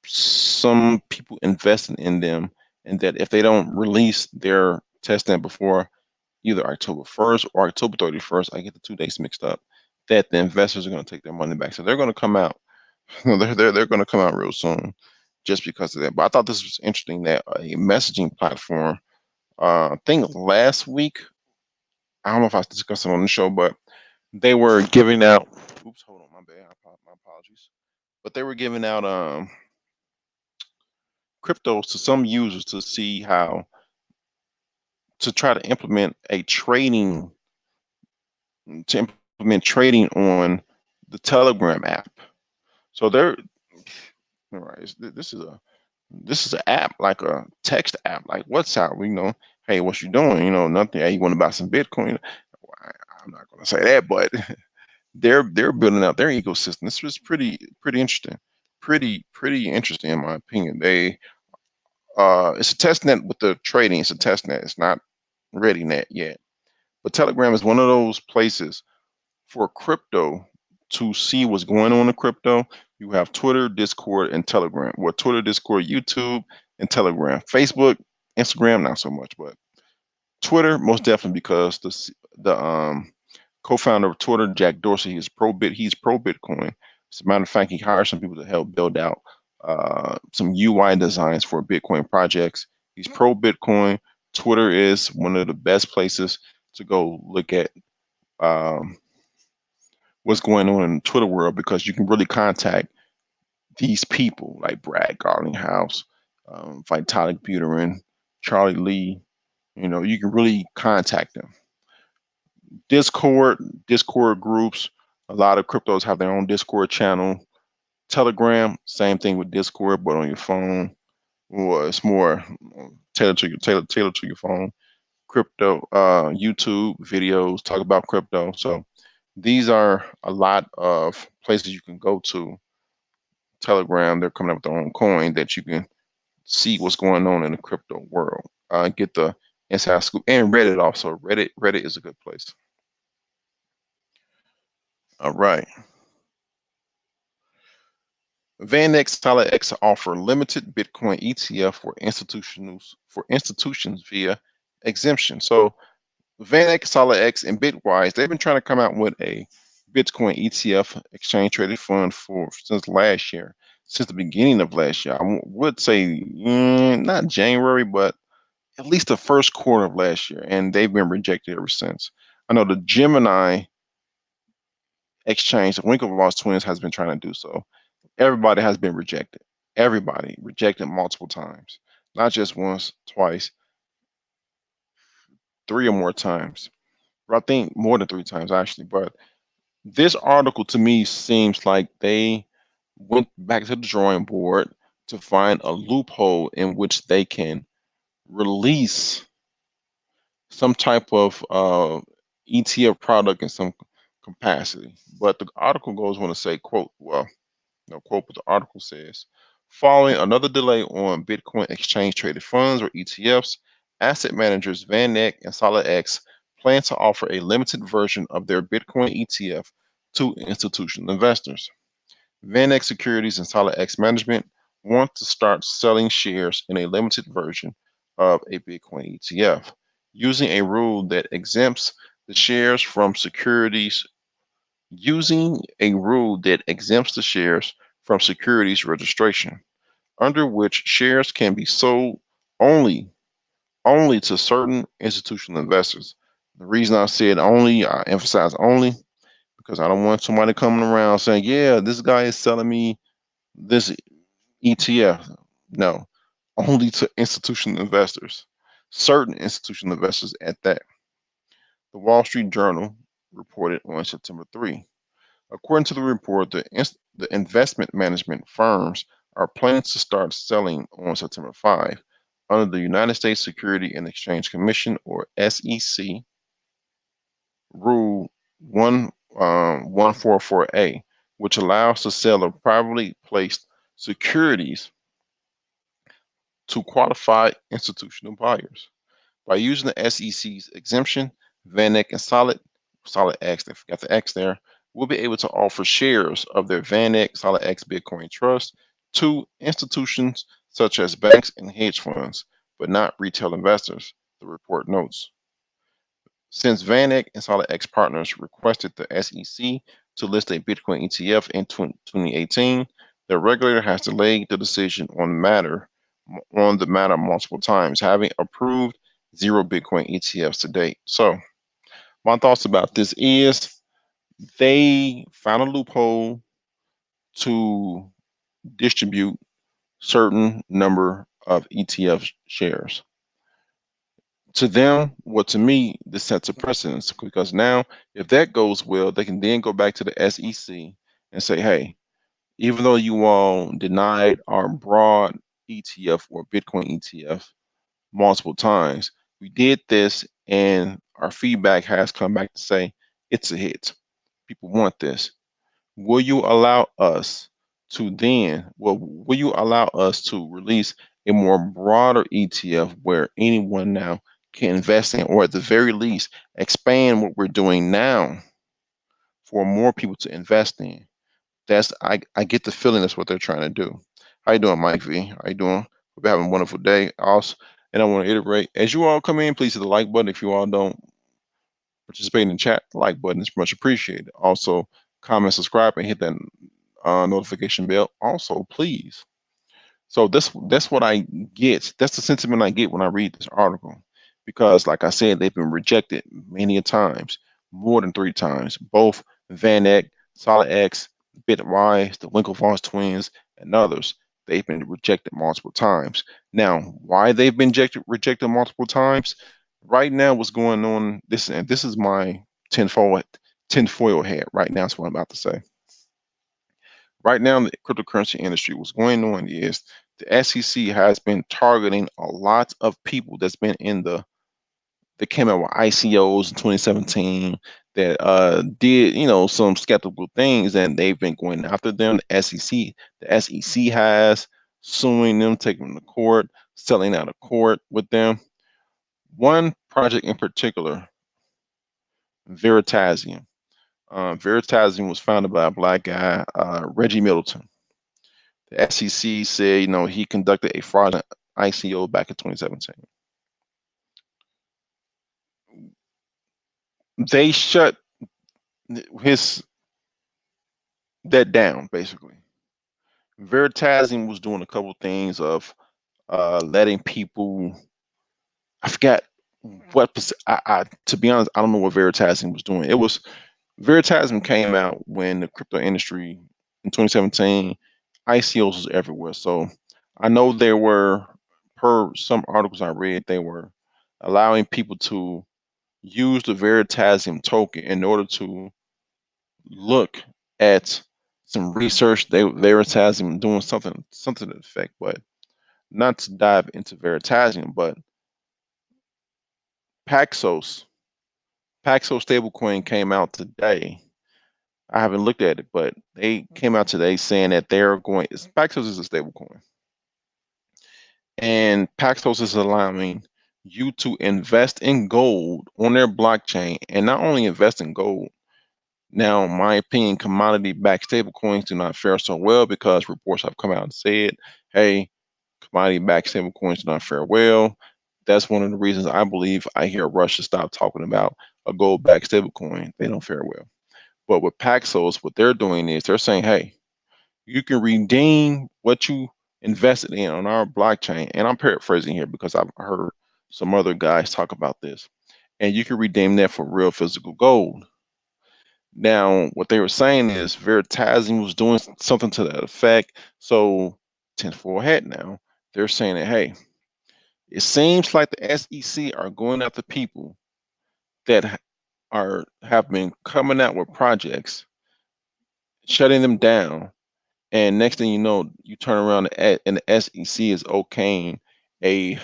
some people invested in them and that if they don't release their testnet before either October 1st or October 31st, I get the 2 days mixed up, that the investors are going to take their money back. So they're going to come out, they're going to come out real soon just because of that. But I thought this was interesting that a messaging platform, I think last week, I don't know if I discussed it on the show, but they were giving out, oops, hold on, my bad, my apologies. But they were giving out cryptos to some users to see how to try to implement a trading, to implement trading on the Telegram app. So they're all right. This is an app, like a text app, like WhatsApp. We know, hey, what you doing? You know, nothing. Hey, you want to buy some Bitcoin? Well, I'm not going to say that, but they're building out their ecosystem. This was pretty interesting, pretty interesting in my opinion. They it's a test net with the trading. It's a test net. It's not ready net yet. But Telegram is one of those places for crypto to see what's going on in crypto. You have Twitter, Discord, and Telegram. Well, Twitter, Discord, YouTube, and Telegram. Facebook, Instagram, not so much, but Twitter most definitely, because the co-founder of Twitter, Jack Dorsey, is he's pro Bitcoin. As a matter of fact, he hired some people to help build out some UI designs for Bitcoin projects. He's pro Bitcoin. Twitter is one of the best places to go look at what's going on in the Twitter world, because you can really contact these people like Brad Garlinghouse, Vitalik Buterin, Charlie Lee. You know, you can really contact them. Discord groups. A lot of cryptos have their own Discord channel. Telegram, same thing with Discord, but on your phone. Or it's more tailored to your phone. Crypto, YouTube videos talk about crypto. So these are a lot of places you can go to. Telegram, they're coming up with their own coin that you can see what's going on in the crypto world. Get the inside scoop. And Reddit also. Reddit is a good place. All right. VanEck SolidX offer limited Bitcoin ETF for institutions via exemption. So VanEck, SolidX, and Bitwise, they've been trying to come out with a Bitcoin ETF exchange traded fund since last year. since the beginning of last year. Would say not January, but at least the first quarter of last year, and they've been rejected ever since. I know the Gemini exchange, the Winklevoss twins, has been trying to do so. Everybody has been rejected. Everybody rejected multiple times, not just once, twice, three or more times. Or I think more than three times actually. But this article to me seems like they went back to the drawing board to find a loophole in which they can release some type of ETF product in some capacity. But the article goes on to say, quote, well, no quote, but the article says, following another delay on Bitcoin exchange traded funds or ETFs, asset managers VanEck and SolidX plan to offer a limited version of their Bitcoin ETF to institutional investors. VanEck Securities and SolidX Management want to start selling shares in a limited version of a Bitcoin ETF, using a rule that exempts the shares from securities registration, under which shares can be sold only to certain institutional investors. The reason I said only, I emphasize only, because I don't want somebody coming around saying, yeah, this guy is selling me this ETF. No, only to institutional investors, certain institutional investors at that. The Wall Street Journal reported on September 3. According to the report, the investment management firms are planning to start selling on September 5 under the United States Security and Exchange Commission, or SEC, Rule 144A, which allows the sale of privately placed securities to qualified institutional buyers. By using the SEC's exemption, VanEck and SolidX, they forgot the X there, will be able to offer shares of their VanEck SolidX Bitcoin Trust to institutions such as banks and hedge funds, but not retail investors, the report notes. Since VanEck and SolidX partners requested the SEC to list a Bitcoin ETF in 2018, the regulator has delayed the decision on the matter multiple times, having approved 0 Bitcoin ETFs to date. So my thoughts about this is they found a loophole to distribute certain number of ETF shares. To them, well, to me, this sets a precedence, because now if that goes well, they can then go back to the SEC and say, hey, even though you all denied our broad ETF or Bitcoin ETF multiple times, we did this and our feedback has come back to say it's a hit. People want this. Will you allow us will you allow us to release a more broader ETF where anyone now can invest in, or at the very least expand what we're doing now for more people to invest in? I get the feeling that's what they're trying to do. How you doing, Mike V? How you doing? Hope you're having a wonderful day. Also, and I want to iterate, as you all come in, please hit the like button. If you all don't participate in the chat, the like button is much appreciated. Also, comment, subscribe, and hit that notification bell. Also, please. So that's what I get. That's the sentiment I get when I read this article, because, like I said, they've been rejected many a times, more than 3 times. Both VanEck, SolidX, Bitwise, the Winklevoss twins, and others. They've been rejected multiple times. Now, why they've been rejected multiple times? Right now, what's going on? This is my tinfoil hat. Right now, is what I'm about to say. Right now in the cryptocurrency industry, what's going on is the SEC has been targeting a lot of people that's been in that came out with ICOs in 2017, that did some skeptical things, and they've been going after them. The SEC has suing them, taking them to court, selling out of court with them. One project in particular, Veritasium. Veritasium was founded by a black guy, Reggie Middleton. The SEC said, he conducted a fraudulent ICO back in 2017. They shut that down, basically. Veritasium was doing a couple things of letting people. I forgot what. To be honest, I don't know what Veritasium was doing. It was Veritasium came out when the crypto industry in 2017. ICOs was everywhere. So I know there were, per some articles I read, they were allowing people to use the Veritasium token in order to look at some research. They were Veritasium doing something to the effect, but not to dive into Veritasium, but Paxos Paxos stablecoin came out today. I haven't looked at it, but they came out today saying that they're going. Paxos is a stablecoin, and Paxos is allowing you to invest in gold on their blockchain, and not only invest in gold. Now, in my opinion, commodity-backed stablecoins do not fare so well because reports have come out and said, "Hey, commodity-backed stablecoins do not fare well." That's one of the reasons I believe I hear Russia stop talking about a gold-backed stablecoin. They don't fare well. But with Paxos, what they're doing is they're saying, "Hey, you can redeem what you invested in on our blockchain." And I'm paraphrasing here because I've heard some other guys talk about this. And you can redeem that for real physical gold. Now, what they were saying is Veritasium was doing something to that effect. So, tinfoil hat now, they're saying that, hey, it seems like the SEC are going after people that have been coming out with projects, shutting them down, and next thing you know, you turn around and the SEC is okaying a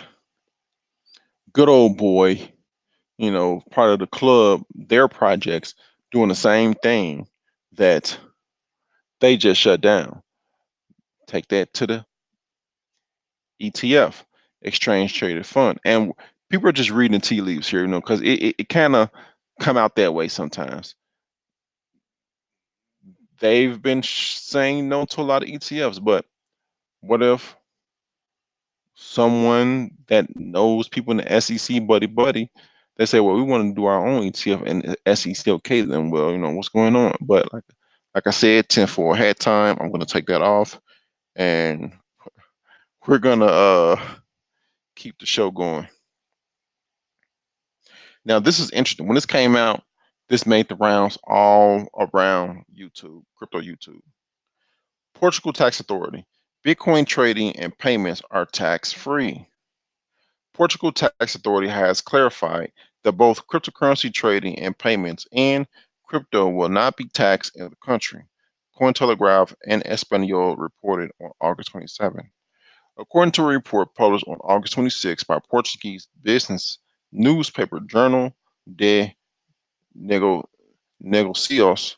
good old boy, part of the club, their projects doing the same thing that they just shut down. Take that to the ETF, exchange traded fund. And people are just reading tea leaves here, because it kind of come out that way sometimes. They've been saying no to a lot of ETFs, but what if someone that knows people in the SEC, buddy, they say, well, we want to do our own ETF, and the SEC okay then? Well, what's going on? But like I said, 10 for hat time. I'm gonna take that off, and we're gonna keep the show going. Now, this is interesting. When this came out, this made the rounds all around YouTube, crypto YouTube. Portugal Tax Authority. Bitcoin trading and payments are tax-free. Portugal Tax Authority has clarified that both cryptocurrency trading and payments in crypto will not be taxed in the country, Cointelegraph and Espanol reported on August 27. According to a report published on August 26 by Portuguese business newspaper Journal de Negocios,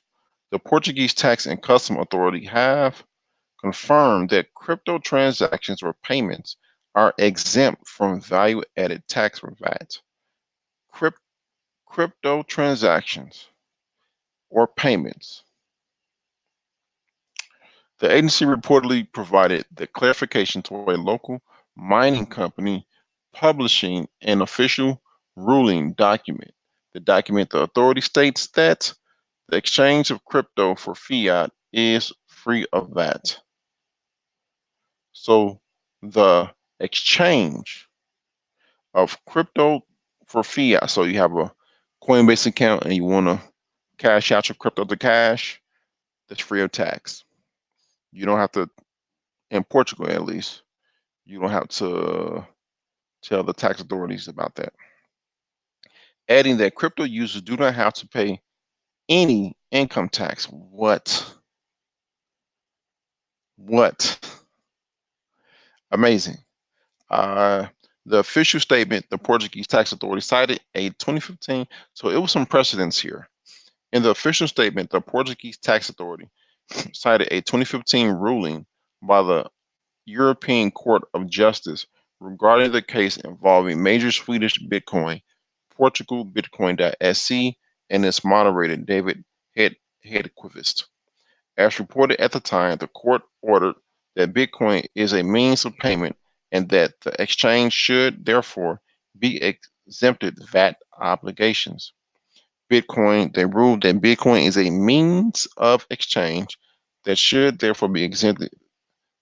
the Portuguese Tax and Custom Authority have confirmed that crypto transactions or payments are exempt from value-added tax or VAT. Crypto transactions or payments. The agency reportedly provided the clarification to a local mining company publishing an official ruling document. The authority states that the exchange of crypto for fiat is free of VAT. So the exchange of crypto for fiat. So you have a Coinbase account and you want to cash out your crypto to cash, that's free of tax. You don't have to, in Portugal at least, you don't have to tell the tax authorities about that. Adding that crypto users do not have to pay any income tax. What? Amazing. The official statement, the Portuguese tax authority cited a 2015, so it was some precedents here. In the official statement, the Portuguese tax authority cited a 2015 ruling by the European Court of Justice regarding the case involving major Swedish Bitcoin, Portugal Bitcoin.sc, and its moderator David Hedquist. As reported at the time, the court ordered that Bitcoin is a means of payment and that the exchange should therefore be exempted VAT obligations. They ruled that Bitcoin is a means of exchange that should therefore be exempted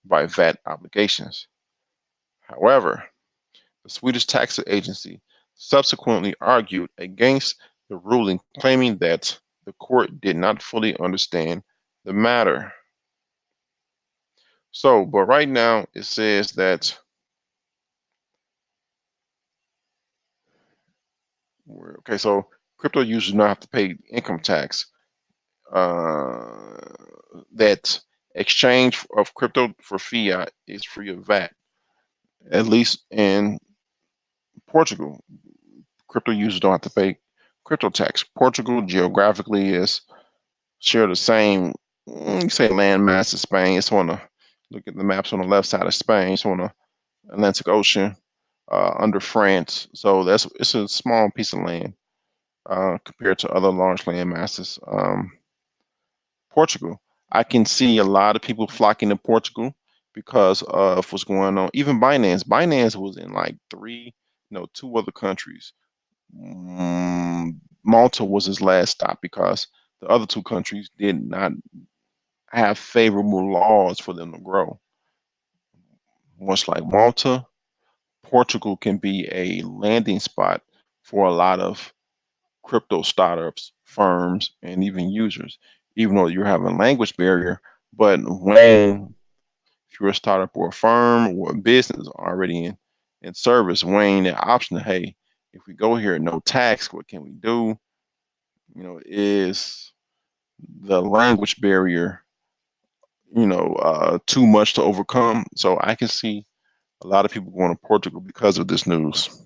by VAT obligations. However, the Swedish tax agency subsequently argued against the ruling, claiming that the court did not fully understand the matter. So, but right now it says that okay, so crypto users do not have to pay income tax. Uh, that exchange of crypto for fiat is free of VAT, at least in Portugal. Crypto users don't have to pay crypto tax. Portugal geographically is share the same, you say landmass as Spain. It's on the look at the maps on the left side of Spain. It's on the Atlantic Ocean under France. So it's a small piece of land compared to other large land masses. Portugal, I can see a lot of people flocking to Portugal because of what's going on. Even Binance was in like three, no, two other countries. Malta was his last stop because the other two countries did not have favorable laws for them to grow. Much like Malta, Portugal can be a landing spot for a lot of crypto startups, firms, and even users, even though you're having a language barrier. But when if you're a startup or a firm or a business already in service, weighing the option of, hey, if we go here, no tax, what can we do? Is the language barrier, too much to overcome? So I can see a lot of people going to Portugal because of this news.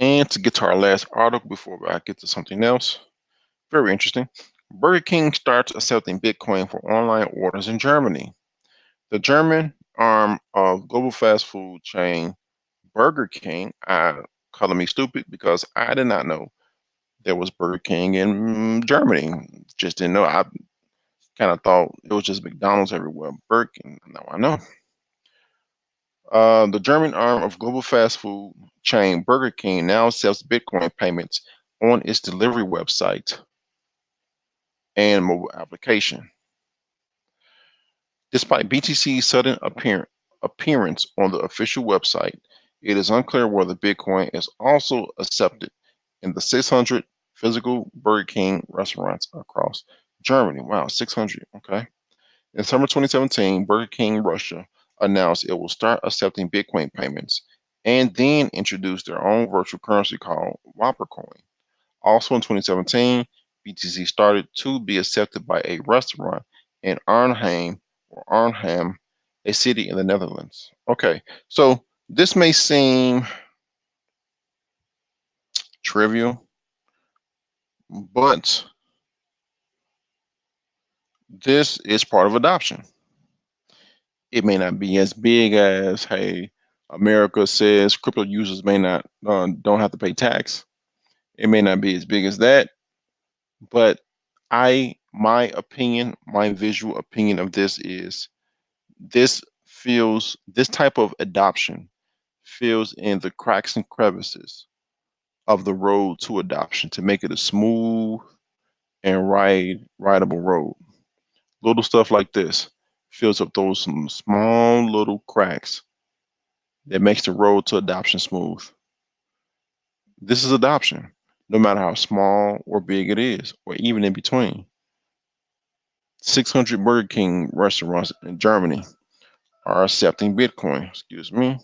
And to get to our last article before I get to something else, very interesting. Burger King starts accepting Bitcoin for online orders in Germany. The German arm of global fast food chain Burger King, calling me stupid because I did not know there was Burger King in Germany. Just didn't know. I kind of thought it was just McDonald's everywhere. Burger King, now I know. The German arm of global fast food chain Burger King now accepts Bitcoin payments on its delivery website and mobile application. Despite BTC's sudden appearance on the official website, it is unclear whether Bitcoin is also accepted in the 600 physical Burger King restaurants across Germany. Wow, 600. Okay. In summer 2017, Burger King Russia announced it will start accepting Bitcoin payments and then introduce their own virtual currency called Whoppercoin. Also in 2017, BTC started to be accepted by a restaurant in Arnhem, a city in the Netherlands. Okay, so this may seem trivial, but this is part of adoption. It may not be as big as, hey, America says crypto users may not don't have to pay tax. It may not be as big as that, but my visual opinion of this is this type of adoption fills in the cracks and crevices of the road to adoption to make it a smooth and rideable road. Little stuff like this fills up those some small little cracks that makes the road to adoption smooth. This is adoption, no matter how small or big it is, or even in between. 600 Burger King restaurants in Germany are accepting Bitcoin. Excuse me.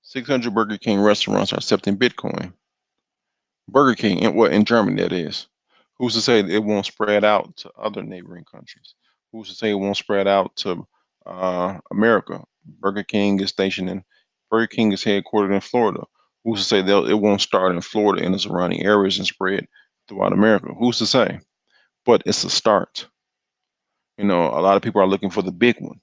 600 Burger King restaurants are accepting Bitcoin. Burger King, in Germany, that is. Who's to say that it won't spread out to other neighboring countries? Who's to say it won't spread out to America? Burger King is headquartered in Florida. Who's to say it won't start in Florida and the surrounding areas and spread throughout America? Who's to say? But it's a start. A lot of people are looking for the big one.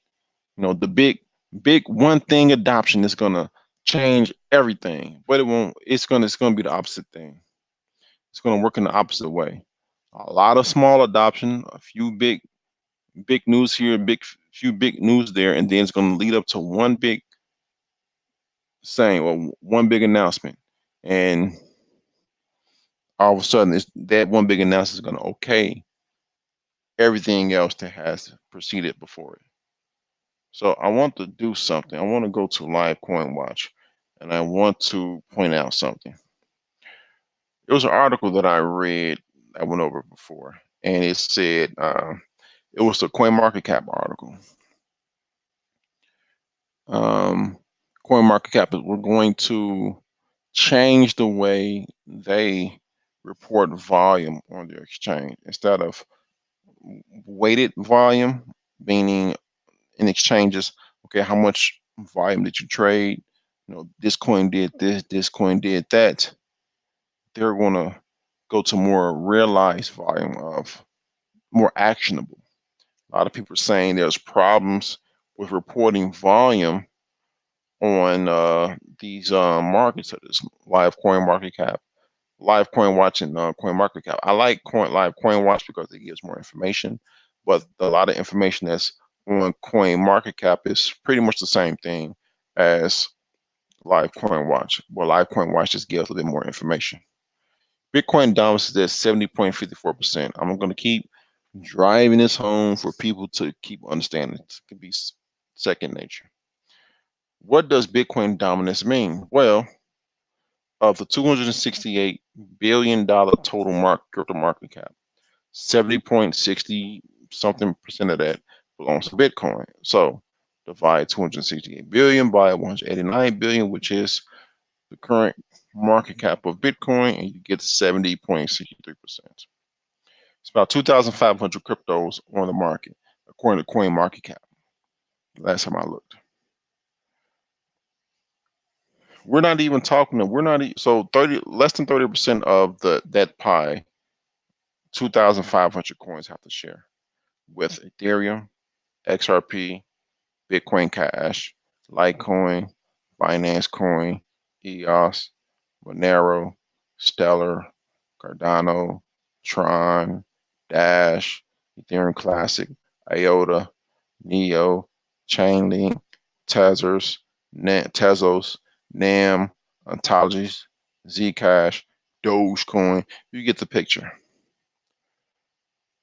The big one thing adoption is gonna change everything, but it won't. It's gonna be the opposite thing. It's gonna work in the opposite way. A lot of small adoption, a few big news here, few big news there, and then it's gonna lead up to one big saying or one big announcement. And all of a sudden that one big announcement is going to okay everything else that has preceded before it. So I want to do something. I want to go to Live Coin Watch, and I want to point out something. It was an article that I read, I went over before, and it said it was the CoinMarketCap article. CoinMarketCap is we're going to change the way they report volume on their exchange instead of weighted volume, meaning in exchanges, okay, how much volume did you trade? You know, this coin did this coin did that. They're going to go to more realized volume of more actionable. A lot of people are saying there's problems with reporting volume on these markets, such as Live Coin Market Cap, Live Coin Watch, and Coin Market Cap. I like Live Coin Watch because it gives more information, but a lot of information that's on Coin Market Cap is pretty much the same thing as Live Coin Watch. Well, Live Coin Watch just gives a little bit more information. Bitcoin dominance is at 70.54%. I'm going to keep driving this home for people to keep understanding. It can be second nature. What does Bitcoin dominance mean? Well, of the $268 billion total crypto market cap, 70.60 something percent of that belongs to Bitcoin. So divide 268 billion by 189 billion, which is the current market cap of Bitcoin, and you get 70.63%. It's about 2,500 cryptos on the market, according to Coin Market Cap. Last time I looked. We're not even talking. We're not so less than 30% of that pie. 2,500 coins have to share with Ethereum, XRP, Bitcoin Cash, Litecoin, Binance Coin, EOS, Monero, Stellar, Cardano, Tron, Dash, Ethereum Classic, IOTA, Neo, Chainlink, Tezos, NAM, Ontologies, Zcash, Dogecoin. You get the picture.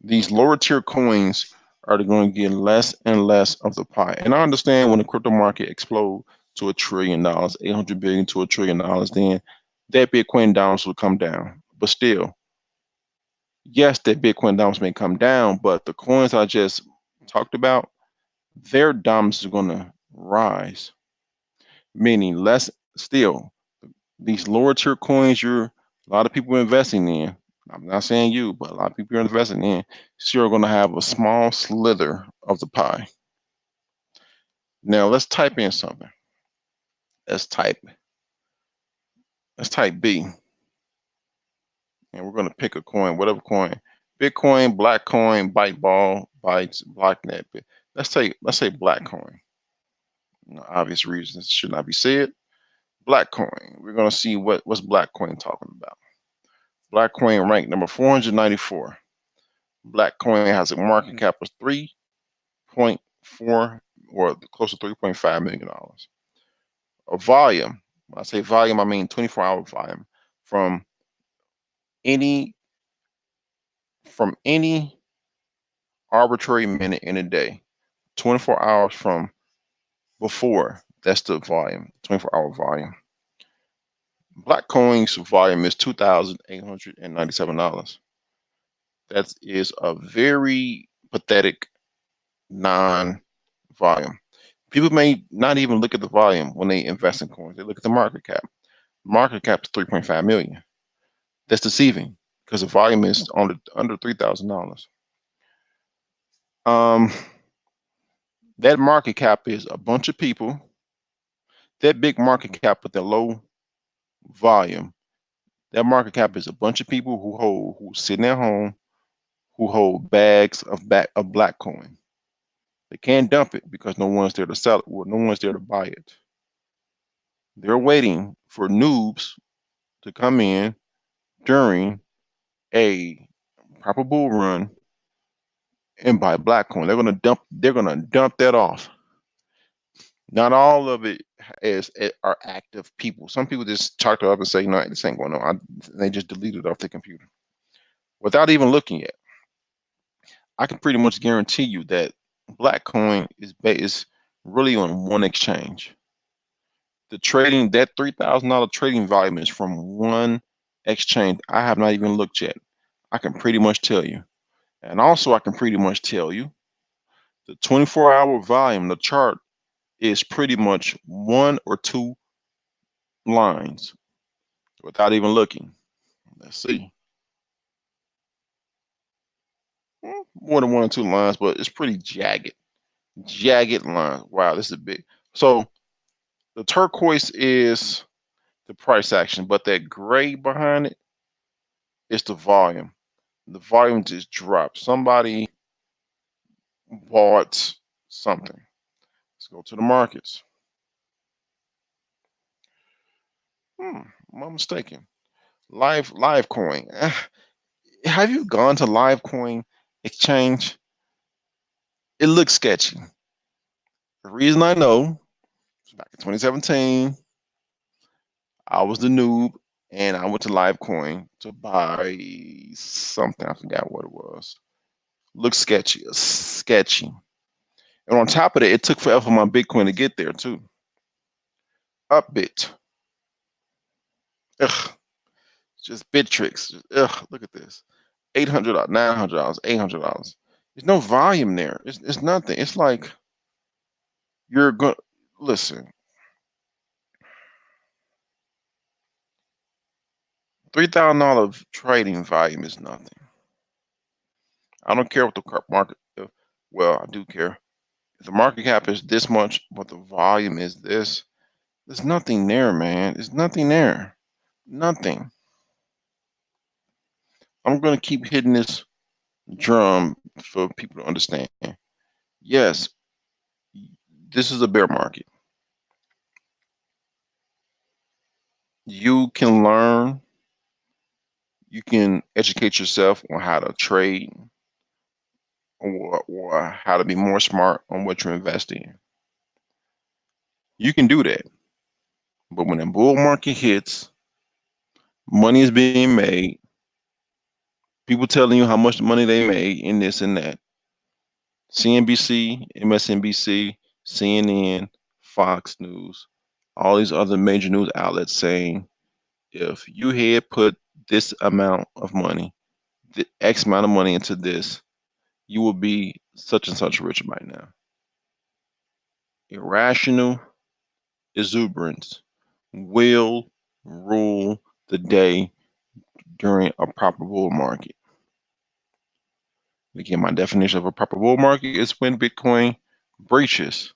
These lower tier coins are going to get less and less of the pie. And I understand when the crypto market explodes to $1 trillion, 800 billion to $1 trillion, then that Bitcoin dominance will come down. But still, yes, that Bitcoin dominance may come down, but the coins I just talked about, their dominance is going to rise, meaning less still. These lower tier coins, a lot of people are investing in. I'm not saying you, but a lot of people are investing in. Still going to have a small slither of the pie. Now let's type in something. Let's type B, and we're going to pick a coin, whatever coin. Bitcoin, Black Coin, Byteball, Bytes, Blocknet. Let's say Black Coin. Obvious reasons should not be said. Black Coin. We're going to see what's Black Coin talking about. Black Coin ranked number 494. Black Coin has a market cap of 3.4 or close to $3.5 million. A volume. When I say volume, I mean 24-hour volume from any arbitrary minute in a day. 24 hours from before. That's the volume. 24-hour volume. Black Coin's volume is $2,897. That is a very pathetic non-volume. People may not even look at the volume when they invest in coins. They look at the market cap. Market cap is 3.5 million. That's deceiving because the volume is under $3,000. That market cap is a bunch of people. That big market cap with the low volume. That market cap is a bunch of people who sitting at home, who hold bags of black coin. They can't dump it because no one's there to sell it, or no one's there to buy it. They're waiting for noobs to come in during a proper bull run and buy black coin. They're gonna dump that off. Not all of it are active people. Some people just chalk it up and say, no, this ain't going on. They just delete it off their computer without even looking at it. I can pretty much guarantee you that black coin is really on one exchange. The trading, that $3,000 trading volume is from one exchange. I have not even looked yet. I can pretty much tell you. And also I can pretty much tell you the 24-hour volume, the chart is pretty much one or two lines without even looking. Let's see. More than one or two lines, but it's pretty jagged. Jagged line. Wow, this is big. So the turquoise is the price action, but that gray behind it is the volume. The volume just dropped. Somebody bought something. Let's go to the markets. Am I mistaken? Live coin. Have you gone to Live Coin Exchange? It looks sketchy. The reason I know is back in 2017, I was the noob and I went to Live Coin to buy something. I forgot what it was. Looks sketchy. Sketchy. And on top of it, it took forever for my Bitcoin to get there too. Upbit. Ugh. Just bit tricks. Ugh, look at this. $800, $900, $800. There's no volume there. It's nothing. It's like you're going to listen. $3,000 trading volume is nothing. I don't care what the market. Well, I do care. If the market cap is this much, but the volume is this, there's nothing there, man. There's nothing there. Nothing. I'm going to keep hitting this drum for people to understand. Yes, this is a bear market. You can learn, you can educate yourself on how to trade or how to be more smart on what you're investing in. You can do that. But when the bull market hits, money is being made, people telling you how much money they made in this and that. CNBC, MSNBC, CNN, Fox News, all these other major news outlets saying if you had put this amount of money, the X amount of money into this, you will be such and such rich by now. Irrational exuberance will rule the day during a proper bull market. Again, my definition of a proper bull market is when Bitcoin breaches,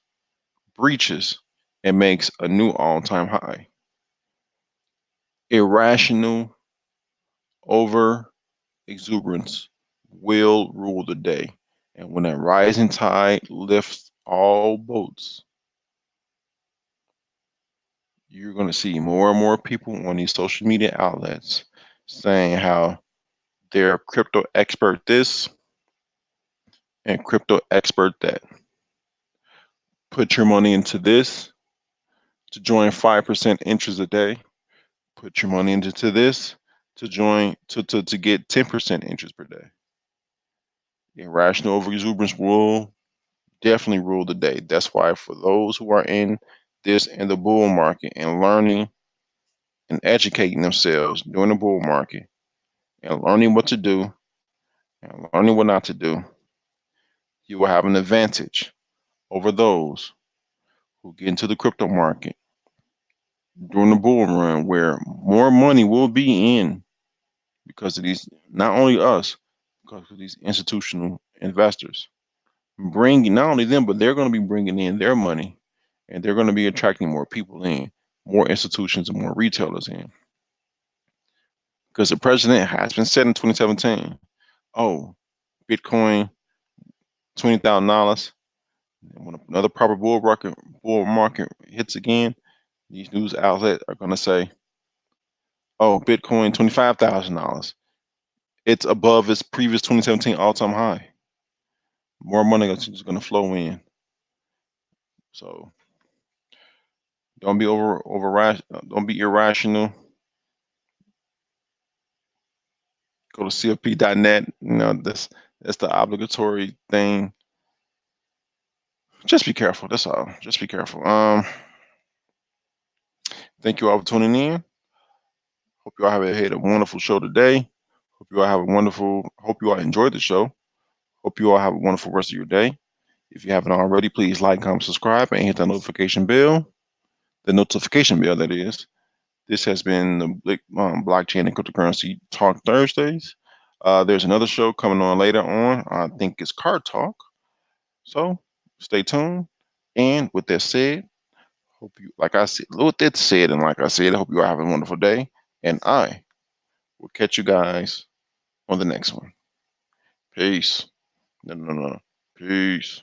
and makes a new all-time high. Irrational over exuberance will rule the day. And when a rising tide lifts all boats, you're going to see more and more people on these social media outlets saying how they're crypto expert this and crypto expert that. Put your money into this to join 5% interest a day. Put your money into this to join to get 10% interest per day. Irrational over exuberance will definitely rule the day. That's why for those who are in the bull market and learning and educating themselves during the bull market and learning what to do and learning what not to do, you will have an advantage over those who get into the crypto market during the bull run where more money will be in because of these, not only us, because of these institutional investors. Bringing not only them, but they're going to be bringing in their money and they're going to be attracting more people in, more institutions and more retailers in. Because the president has been said in 2017, oh, Bitcoin, $20,000. When another proper bull market hits again, these news outlets are going to say, oh, Bitcoin, $25,000. It's above its previous 2017 all-time high. More money is going to flow in. So Don't be don't be irrational. Go to CFP.net. That's the obligatory thing. Just be careful. That's all. Just be careful. Thank you all for tuning in. Hope you all have had a wonderful show today. Hope you all enjoyed the show. Hope you all have a wonderful rest of your day. If you haven't already, please like, comment, subscribe, and hit that notification bell. The notification bell, that is. This has been the Blockchain and Cryptocurrency Talk Thursdays. There's another show coming on later on. I think it's Card Talk. So stay tuned. And with that said, like I said, I hope you all have a wonderful day. And I will catch you guys on the next one. Peace. No. Peace.